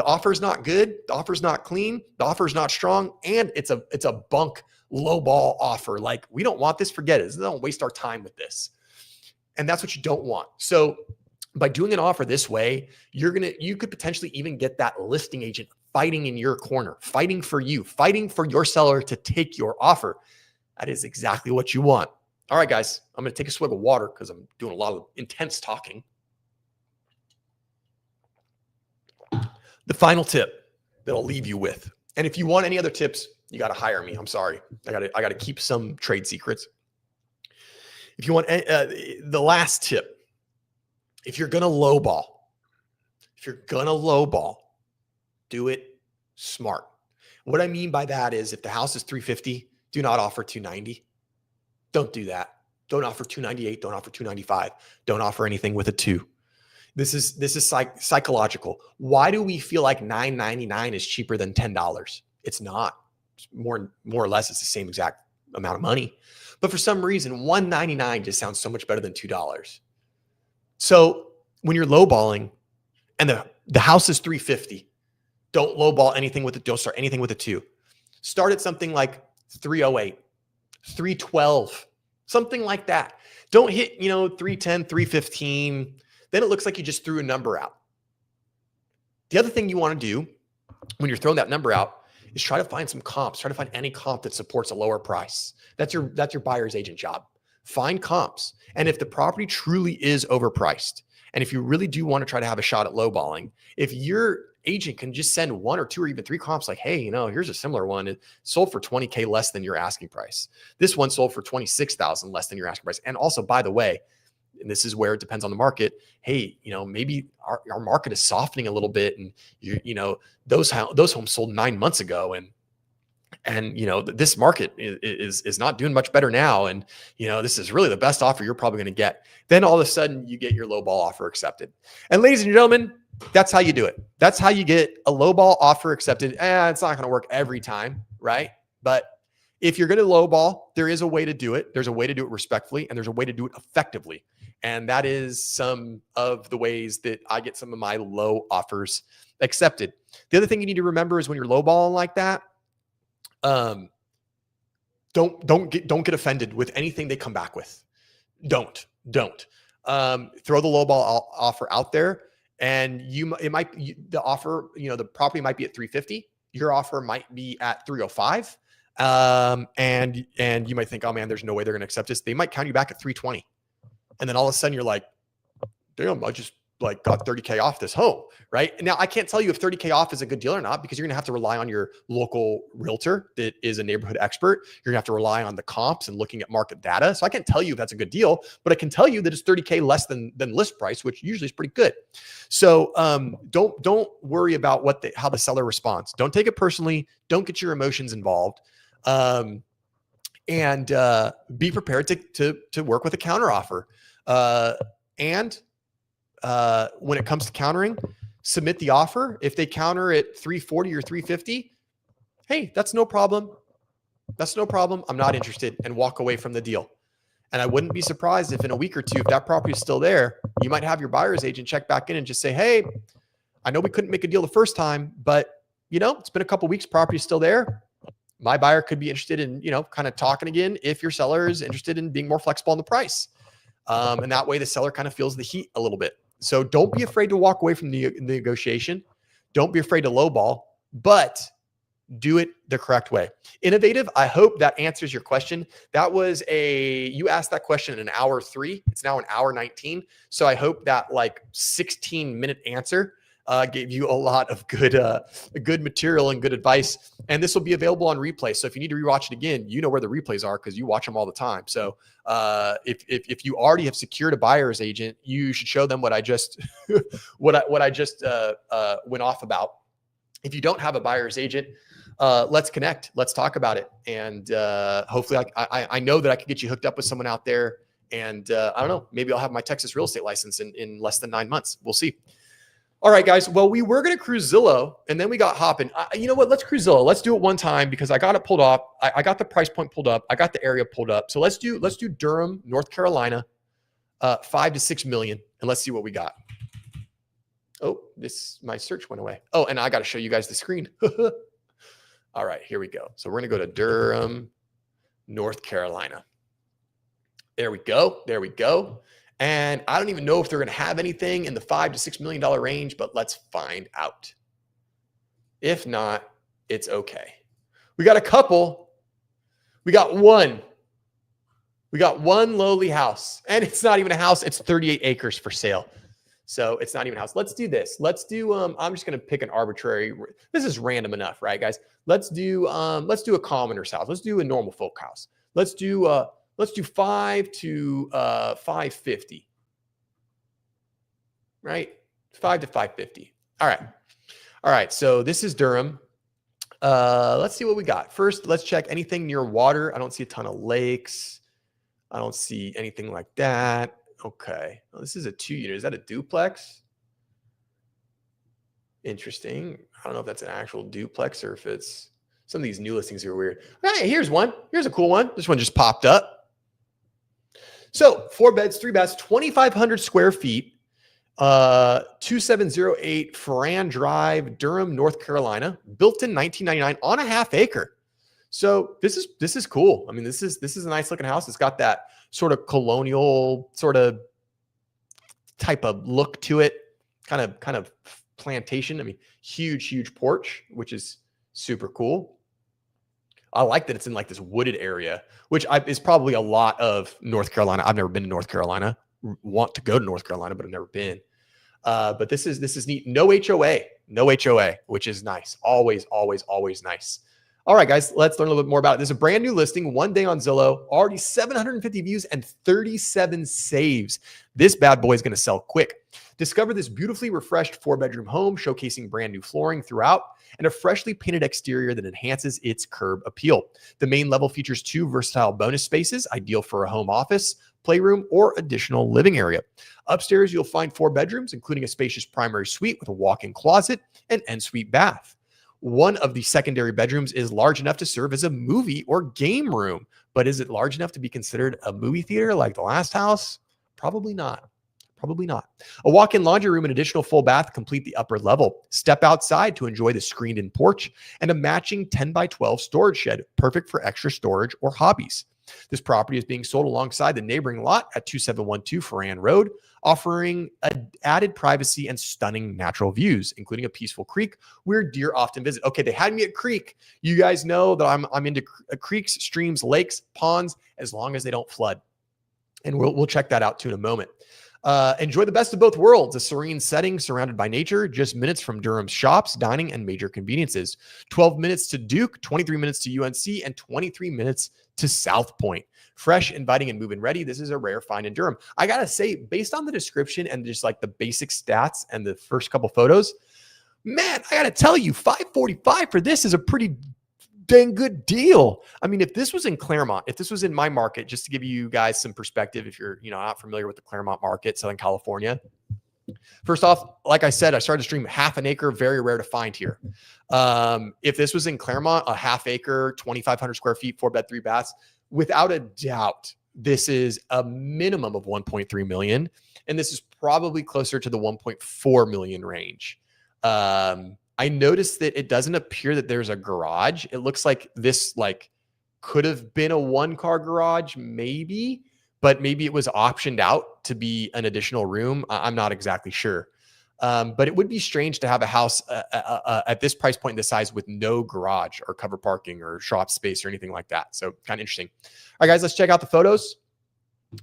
offer's not good, the offer's not clean, the offer's not strong, and it's a bunk low ball offer. Like, we don't want this, forget it. Don't waste our time with this. And that's what you don't want. So by doing an offer this way, you could potentially even get that listing agent fighting in your corner, fighting for you, fighting for your seller to take your offer. That is exactly what you want. All right, guys, I'm going to take a swig of water because I'm doing a lot of intense talking. The final tip that I'll leave you with, and if you want any other tips, you got to hire me. I'm sorry. I got to keep some trade secrets. If you want the last tip, if you're going to lowball, do it smart. What I mean by that is if the house is 350, do not offer 290. Don't do that. Don't offer 298. Don't offer 295. Don't offer anything with a 2. This is psychological. Why do we feel like $9.99 is cheaper than $10? It's not. It's more or less, it's the same exact amount of money. But for some reason, $1.99 just sounds so much better than $2. So when you're lowballing and the house is 350, don't lowball anything with it. Don't start anything with a 2. Start at something like 308, 312, something like that. Don't hit, 310, 315. Then it looks like you just threw a number out. The other thing you want to do when you're throwing that number out is try to find some comps. Try to find any comp that supports a lower price. That's your buyer's agent job. Find comps. And if the property truly is overpriced, and if you really do want to try to have a shot at lowballing, if your agent can just send 1 or 2 or even 3 comps like, hey, here's a similar one. It sold for $20K less than your asking price. This one sold for $26,000 less than your asking price. And also, by the way, and this is where it depends on the market. Hey, maybe our market is softening a little bit, and those homes sold 9 months ago, and this market is not doing much better now, and this is really the best offer you're probably going to get. Then all of a sudden you get your lowball offer accepted. And ladies and gentlemen, that's how you do it. That's how you get a lowball offer accepted. It's not going to work every time, right? But if you're going to lowball, there is a way to do it. There's a way to do it respectfully, and there's a way to do it effectively. And that is some of the ways that I get some of my low offers accepted. The other thing you need to remember is when you're lowballing like that, don't get offended with anything they come back with. Don't throw the lowball offer out there, and the offer, the property might be at 350. Your offer might be at 305. And you might think, oh man, there's no way they're going to accept this. They might count you back at 320. And then all of a sudden you're like, damn, I just got 30K off this home, right? Now I can't tell you if 30K off is a good deal or not, because you're gonna have to rely on your local realtor that is a neighborhood expert. You're gonna have to rely on the comps and looking at market data. So I can't tell you if that's a good deal, but I can tell you that it's 30K less than list price, which usually is pretty good. So don't worry about how the seller responds. Don't take it personally. Don't get your emotions involved. And be prepared to work with a counteroffer. And when it comes to countering, submit the offer. If they counter at 340 or 350, hey, that's no problem. That's no problem. I'm not interested, and walk away from the deal. And I wouldn't be surprised if in a week or two, if that property is still there, you might have your buyer's agent check back in and just say, hey, I know we couldn't make a deal the first time, but it's been a couple of weeks, property's still there. My buyer could be interested in, kind of talking again if your seller is interested in being more flexible on the price. And that way the seller kind of feels the heat a little bit. So don't be afraid to walk away from the negotiation. Don't be afraid to lowball, but do it the correct way. Innovative, I hope that answers your question. You asked that question in hour 3. It's now an hour 19. So I hope that 16-minute answer gave you a lot of good material and good advice. And this will be available on replay. So if you need to rewatch it again, you know where the replays are because you watch them all the time. So if you already have secured a buyer's agent, you should show them what I just what I just went off about. If you don't have a buyer's agent, let's connect. Let's talk about it. And hopefully I know that I can get you hooked up with someone out there. And I don't know, maybe I'll have my Texas real estate license in less than 9 months. We'll see. All right, guys. Well, we were going to cruise Zillow, and then we got hopping. You know what? Let's cruise Zillow. Let's do it one time because I got it pulled up. I got the price point pulled up. I got the area pulled up. So let's do Durham, North Carolina, 5 to 6 million, and let's see what we got. Oh, my search went away. Oh, and I got to show you guys the screen. All right, here we go. So we're going to go to Durham, North Carolina. There we go. There we go. And I don't even know if they're going to have anything in the $5 to $6 million range, but let's find out. If not, it's okay. We got a couple. We got one. We got one lowly house, and it's not even a house. It's 38 acres for sale. So it's not even a house. Let's do this. Let's do, I'm just going to pick an arbitrary, this is random enough, right, guys? Let's do a commoner's house. Let's do a normal folk house. Let's do Let's do 5 to 550. Right? 5 to 550. All right. All right. So this is Durham. Let's see what we got. First, let's check anything near water. I don't see a ton of lakes. I don't see anything like that. Okay. Well, this is a 2-unit. Is that a duplex? Interesting. I don't know if that's an actual duplex or if it's some of these new listings are weird. Hey, here's one. Here's a cool one. This one just popped up. So 4 beds, 3 baths, 2,500 square feet, 2708 Ferran Drive, Durham, North Carolina, built in 1999 on a half acre. So this is cool. I mean, this is a nice looking house. It's got that sort of colonial sort of type of look to it, kind of plantation. I mean, huge porch, which is super cool. I like that it's in like this wooded area, which is probably a lot of North Carolina. I've never been to North Carolina. Want to go to North Carolina, but I've never been. But this is neat. No HOA, which is nice. Always nice. All right, guys, let's learn a little bit more about it. There's a brand new listing, 1 day on Zillow, already 750 views and 37 saves. This bad boy is going to sell quick. Discover this beautifully refreshed 4-bedroom home showcasing brand new flooring throughout and a freshly painted exterior that enhances its curb appeal. The main level features 2 versatile bonus spaces, ideal for a home office, playroom, or additional living area. Upstairs, you'll find 4 bedrooms, including a spacious primary suite with a walk-in closet and ensuite bath. One of the secondary bedrooms is large enough to serve as a movie or game room, but is it large enough to be considered a movie theater like the last house? Probably not. A walk-in laundry room and additional full bath complete the upper level. Step outside to enjoy the screened-in porch and a matching 10 by 12 storage shed, perfect for extra storage or hobbies. This property is being sold alongside the neighboring lot at 2712 Ferran Road, offering added privacy and stunning natural views, including a peaceful creek where deer often visit. Okay, they had me at creek. You guys know that I'm into creeks, streams, lakes, ponds, as long as they don't flood. And we'll check that out too in a moment. Enjoy the best of both worlds, a serene setting surrounded by nature, just minutes from Durham's shops, dining, and major conveniences. 12 minutes to Duke, 23 minutes to UNC, and 23 minutes to South Point. Fresh, inviting, and move-in ready. This is a rare find in Durham. I got to say, based on the description and just like the basic stats and the first couple photos, man, I got to tell you, $545 for this is a pretty dang good deal. I mean, if this was in Claremont, if this was in my market, just to give you guys some perspective, if you're not familiar with the Claremont market, Southern California. First off, like I said, I started to stream half an acre, very rare to find here. If this was in Claremont, a half acre, 2,500 square feet, 4-bed, 3 baths, without a doubt, this is a minimum of 1.3 million. And this is probably closer to the 1.4 million range. I noticed that it doesn't appear that there's a garage. It looks like this could have been a 1-car garage, maybe, but maybe it was optioned out to be an additional room. I'm not exactly sure. But it would be strange to have a house at this price point, this size, with no garage or cover parking or shop space or anything like that. So kind of interesting. All right, guys, let's check out the photos.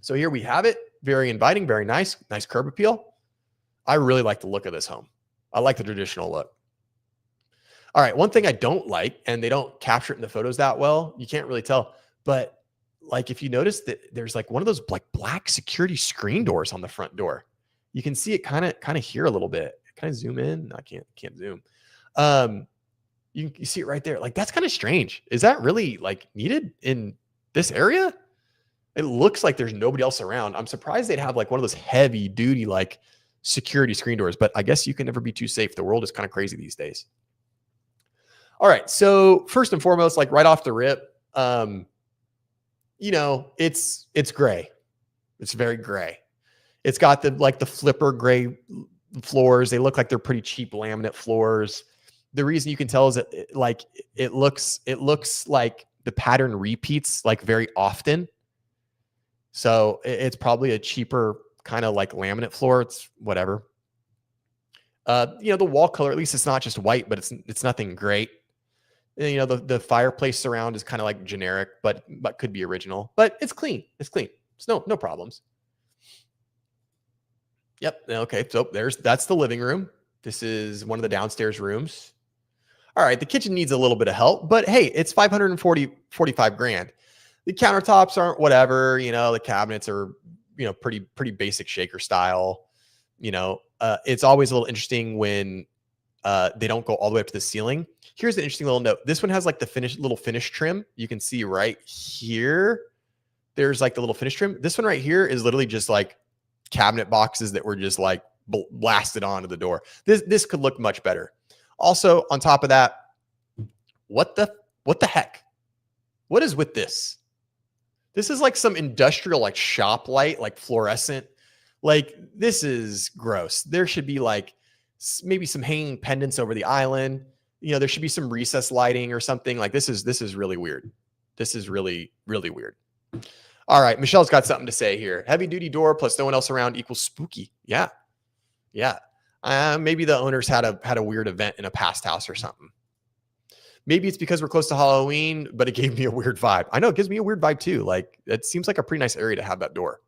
So here we have it. Very inviting, very nice curb appeal. I really like the look of this home. I like the traditional look. All right, one thing I don't like, and they don't capture it in the photos that well, you can't really tell, but like if you notice that there's like one of those black security screen doors on the front door. You can see it kind of here a little bit. Can I zoom in? No, I can't zoom. You see it right there. Like, that's kind of strange. Is that really like needed in this area? It looks like there's nobody else around. I'm surprised they'd have like one of those heavy duty like security screen doors, but I guess you can never be too safe. The world is kind of crazy these days. All right. So first and foremost, like right off the rip, it's gray. It's very gray. It's got the flipper gray floors. They look like they're pretty cheap laminate floors. The reason you can tell is that it looks like the pattern repeats like very often. So it's probably a cheaper kind of like laminate floor. It's whatever. The wall color, at least it's not just white, but it's nothing great. And, the fireplace surround is kind of like generic, but could be original. But it's clean. It's clean. It's no problems. Yep. Okay. So that's the living room. This is one of the downstairs rooms. All right. The kitchen needs a little bit of help, but hey, it's $545 grand. The countertops aren't whatever, the cabinets are, pretty basic shaker style. It's always a little interesting when they don't go all the way up to the ceiling. Here's an interesting little note. This one has like the little finish trim. You can see right here. There's like the little finish trim. This one right here is literally just like cabinet boxes that were just like blasted onto the door. This could look much better. Also, on top of that, what the heck? What is with this? This is like some industrial like shop light, like fluorescent. Like this is gross. There should be like maybe some hanging pendants over the island. There should be some recess lighting or something. Like this is really weird. This is really, really weird. All right. Michelle's got something to say here. Heavy duty door plus no one else around equals spooky. Yeah. Yeah. Maybe the owners had a weird event in a past house or something. Maybe it's because we're close to Halloween, but it gave me a weird vibe. I know it gives me a weird vibe too. Like it seems like a pretty nice area to have that door.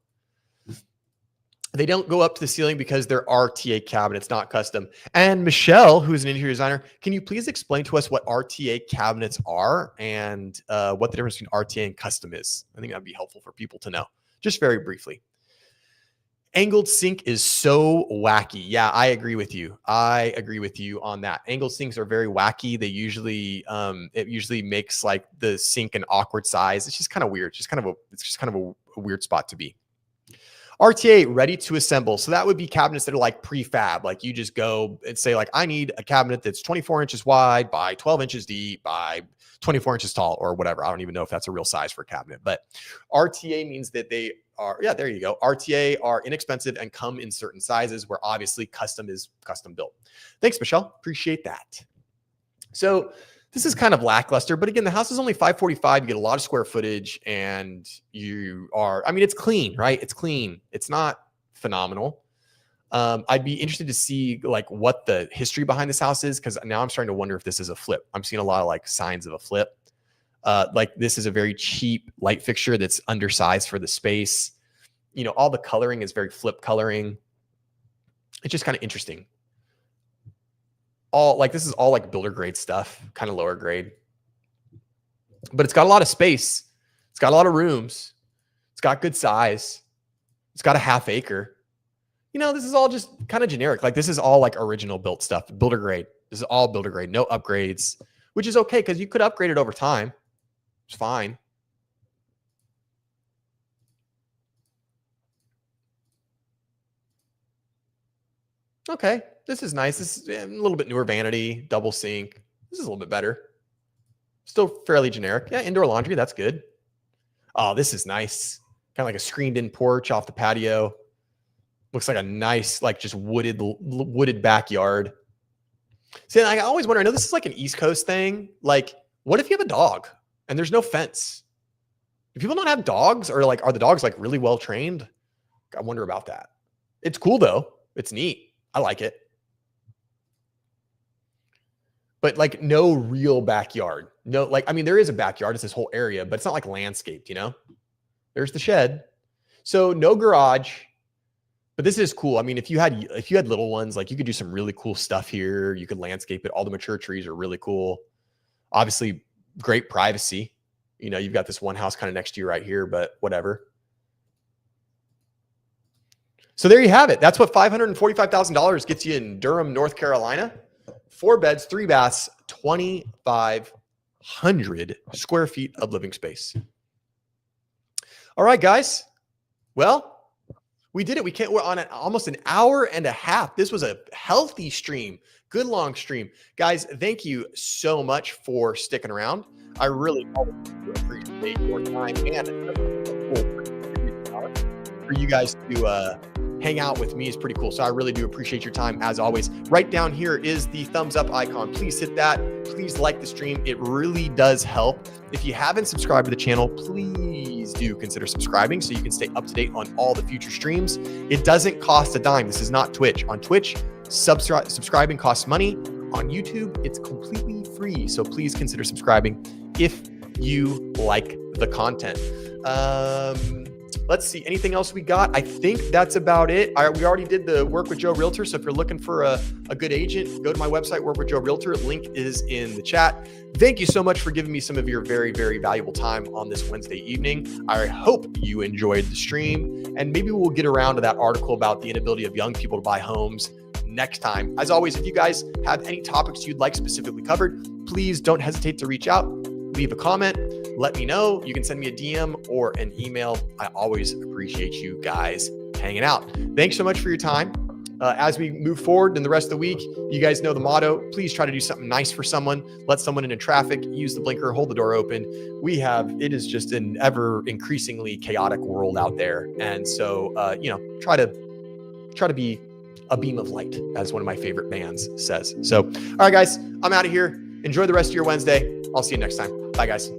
They don't go up to the ceiling because they're RTA cabinets, not custom. And Michelle, who's an interior designer, can you please explain to us what RTA cabinets are and what the difference between RTA and custom is? I think that'd be helpful for people to know, just very briefly. Angled sink is so wacky. Yeah, I agree with you. I agree with you on that. Angled sinks are very wacky. They usually, it usually makes like the sink an awkward size. It's just kind of weird. It's just kind of a weird spot to be. RTA, ready to assemble. So that would be cabinets that are like prefab. Like you just go and say like, I need a cabinet that's 24 inches wide by 12 inches deep by 24 inches tall or whatever. I don't even know if that's a real size for a cabinet, but RTA means that they are, yeah, there you go. RTA are inexpensive and come in certain sizes where obviously custom is custom built. Thanks, Michelle. Appreciate that. So this is kind of lackluster, but again, the house is only 545. You get a lot of square footage and it's clean, right? It's clean. It's not phenomenal. I'd be interested to see like what the history behind this house is. Cause now I'm starting to wonder if this is a flip. I'm seeing a lot of like signs of a flip. Like this is a very cheap light fixture that's undersized for the space. All the coloring is very flip coloring. It's just kind of interesting. This is all like builder grade stuff, kind of lower grade, but it's got a lot of space. It's got a lot of rooms. It's got good size. It's got a half acre. This is all just kind of generic. Like this is all like original built stuff, builder grade. This is all builder grade, no upgrades, which is okay. Cause you could upgrade it over time. It's fine. Okay. This is nice. This is a little bit newer vanity, double sink. This is a little bit better. Still fairly generic. Yeah, indoor laundry. That's good. Oh, this is nice. Kind of like a screened in porch off the patio. Looks like a nice, like just wooded backyard. See, I always wonder, I know this is like an East Coast thing. Like, what if you have a dog and there's no fence? Do people not have dogs, or like, are the dogs like really well trained? I wonder about that. It's cool though. It's neat. I like it. But like no real backyard. No, like, I mean, there is a backyard. It's this whole area, but it's not like landscaped, There's the shed. So no garage, but this is cool. I mean, if you had little ones, like you could do some really cool stuff here. You could landscape it. All the mature trees are really cool. Obviously great privacy. You've got this one house kind of next to you right here, but whatever. So there you have it. That's what $545,000 gets you in Durham, North Carolina. 4 beds, 3 baths, 2,500 square feet of living space. All right, guys. Well, we did it. We're on almost an hour and a half. This was a healthy stream. Good long stream. Guys, thank you so much for sticking around. I really appreciate your time and for you guys to hang out with me is pretty cool. So I really do appreciate your time as always. Right down here is the thumbs up icon. Please hit that. Please like the stream. It really does help. If you haven't subscribed to the channel, please do consider subscribing so you can stay up to date on all the future streams. It doesn't cost a dime. This is not Twitch. On Twitch, subscribing costs money. On YouTube, it's completely free. So please consider subscribing if you like the content. Let's see, anything else we got? I think that's about it. We already did the Work with Joe Realtor. So if you're looking for a good agent, go to my website, Work with Joe Realtor. Link is in the chat. Thank you so much for giving me some of your very, very valuable time on this Wednesday evening. I hope you enjoyed the stream, and maybe we'll get around to that article about the inability of young people to buy homes next time. As always, if you guys have any topics you'd like specifically covered, please don't hesitate to reach out, leave a comment, let me know. You can send me a DM or an email. I always appreciate you guys hanging out. Thanks so much for your time. As we move forward in the rest of the week, you guys know the motto. Please try to do something nice for someone. Let someone into traffic, use the blinker, hold the door open. It is just an ever increasingly chaotic world out there. And so, try to be a beam of light, as one of my favorite bands says. So, all right, guys, I'm out of here. Enjoy the rest of your Wednesday. I'll see you next time. Bye, guys.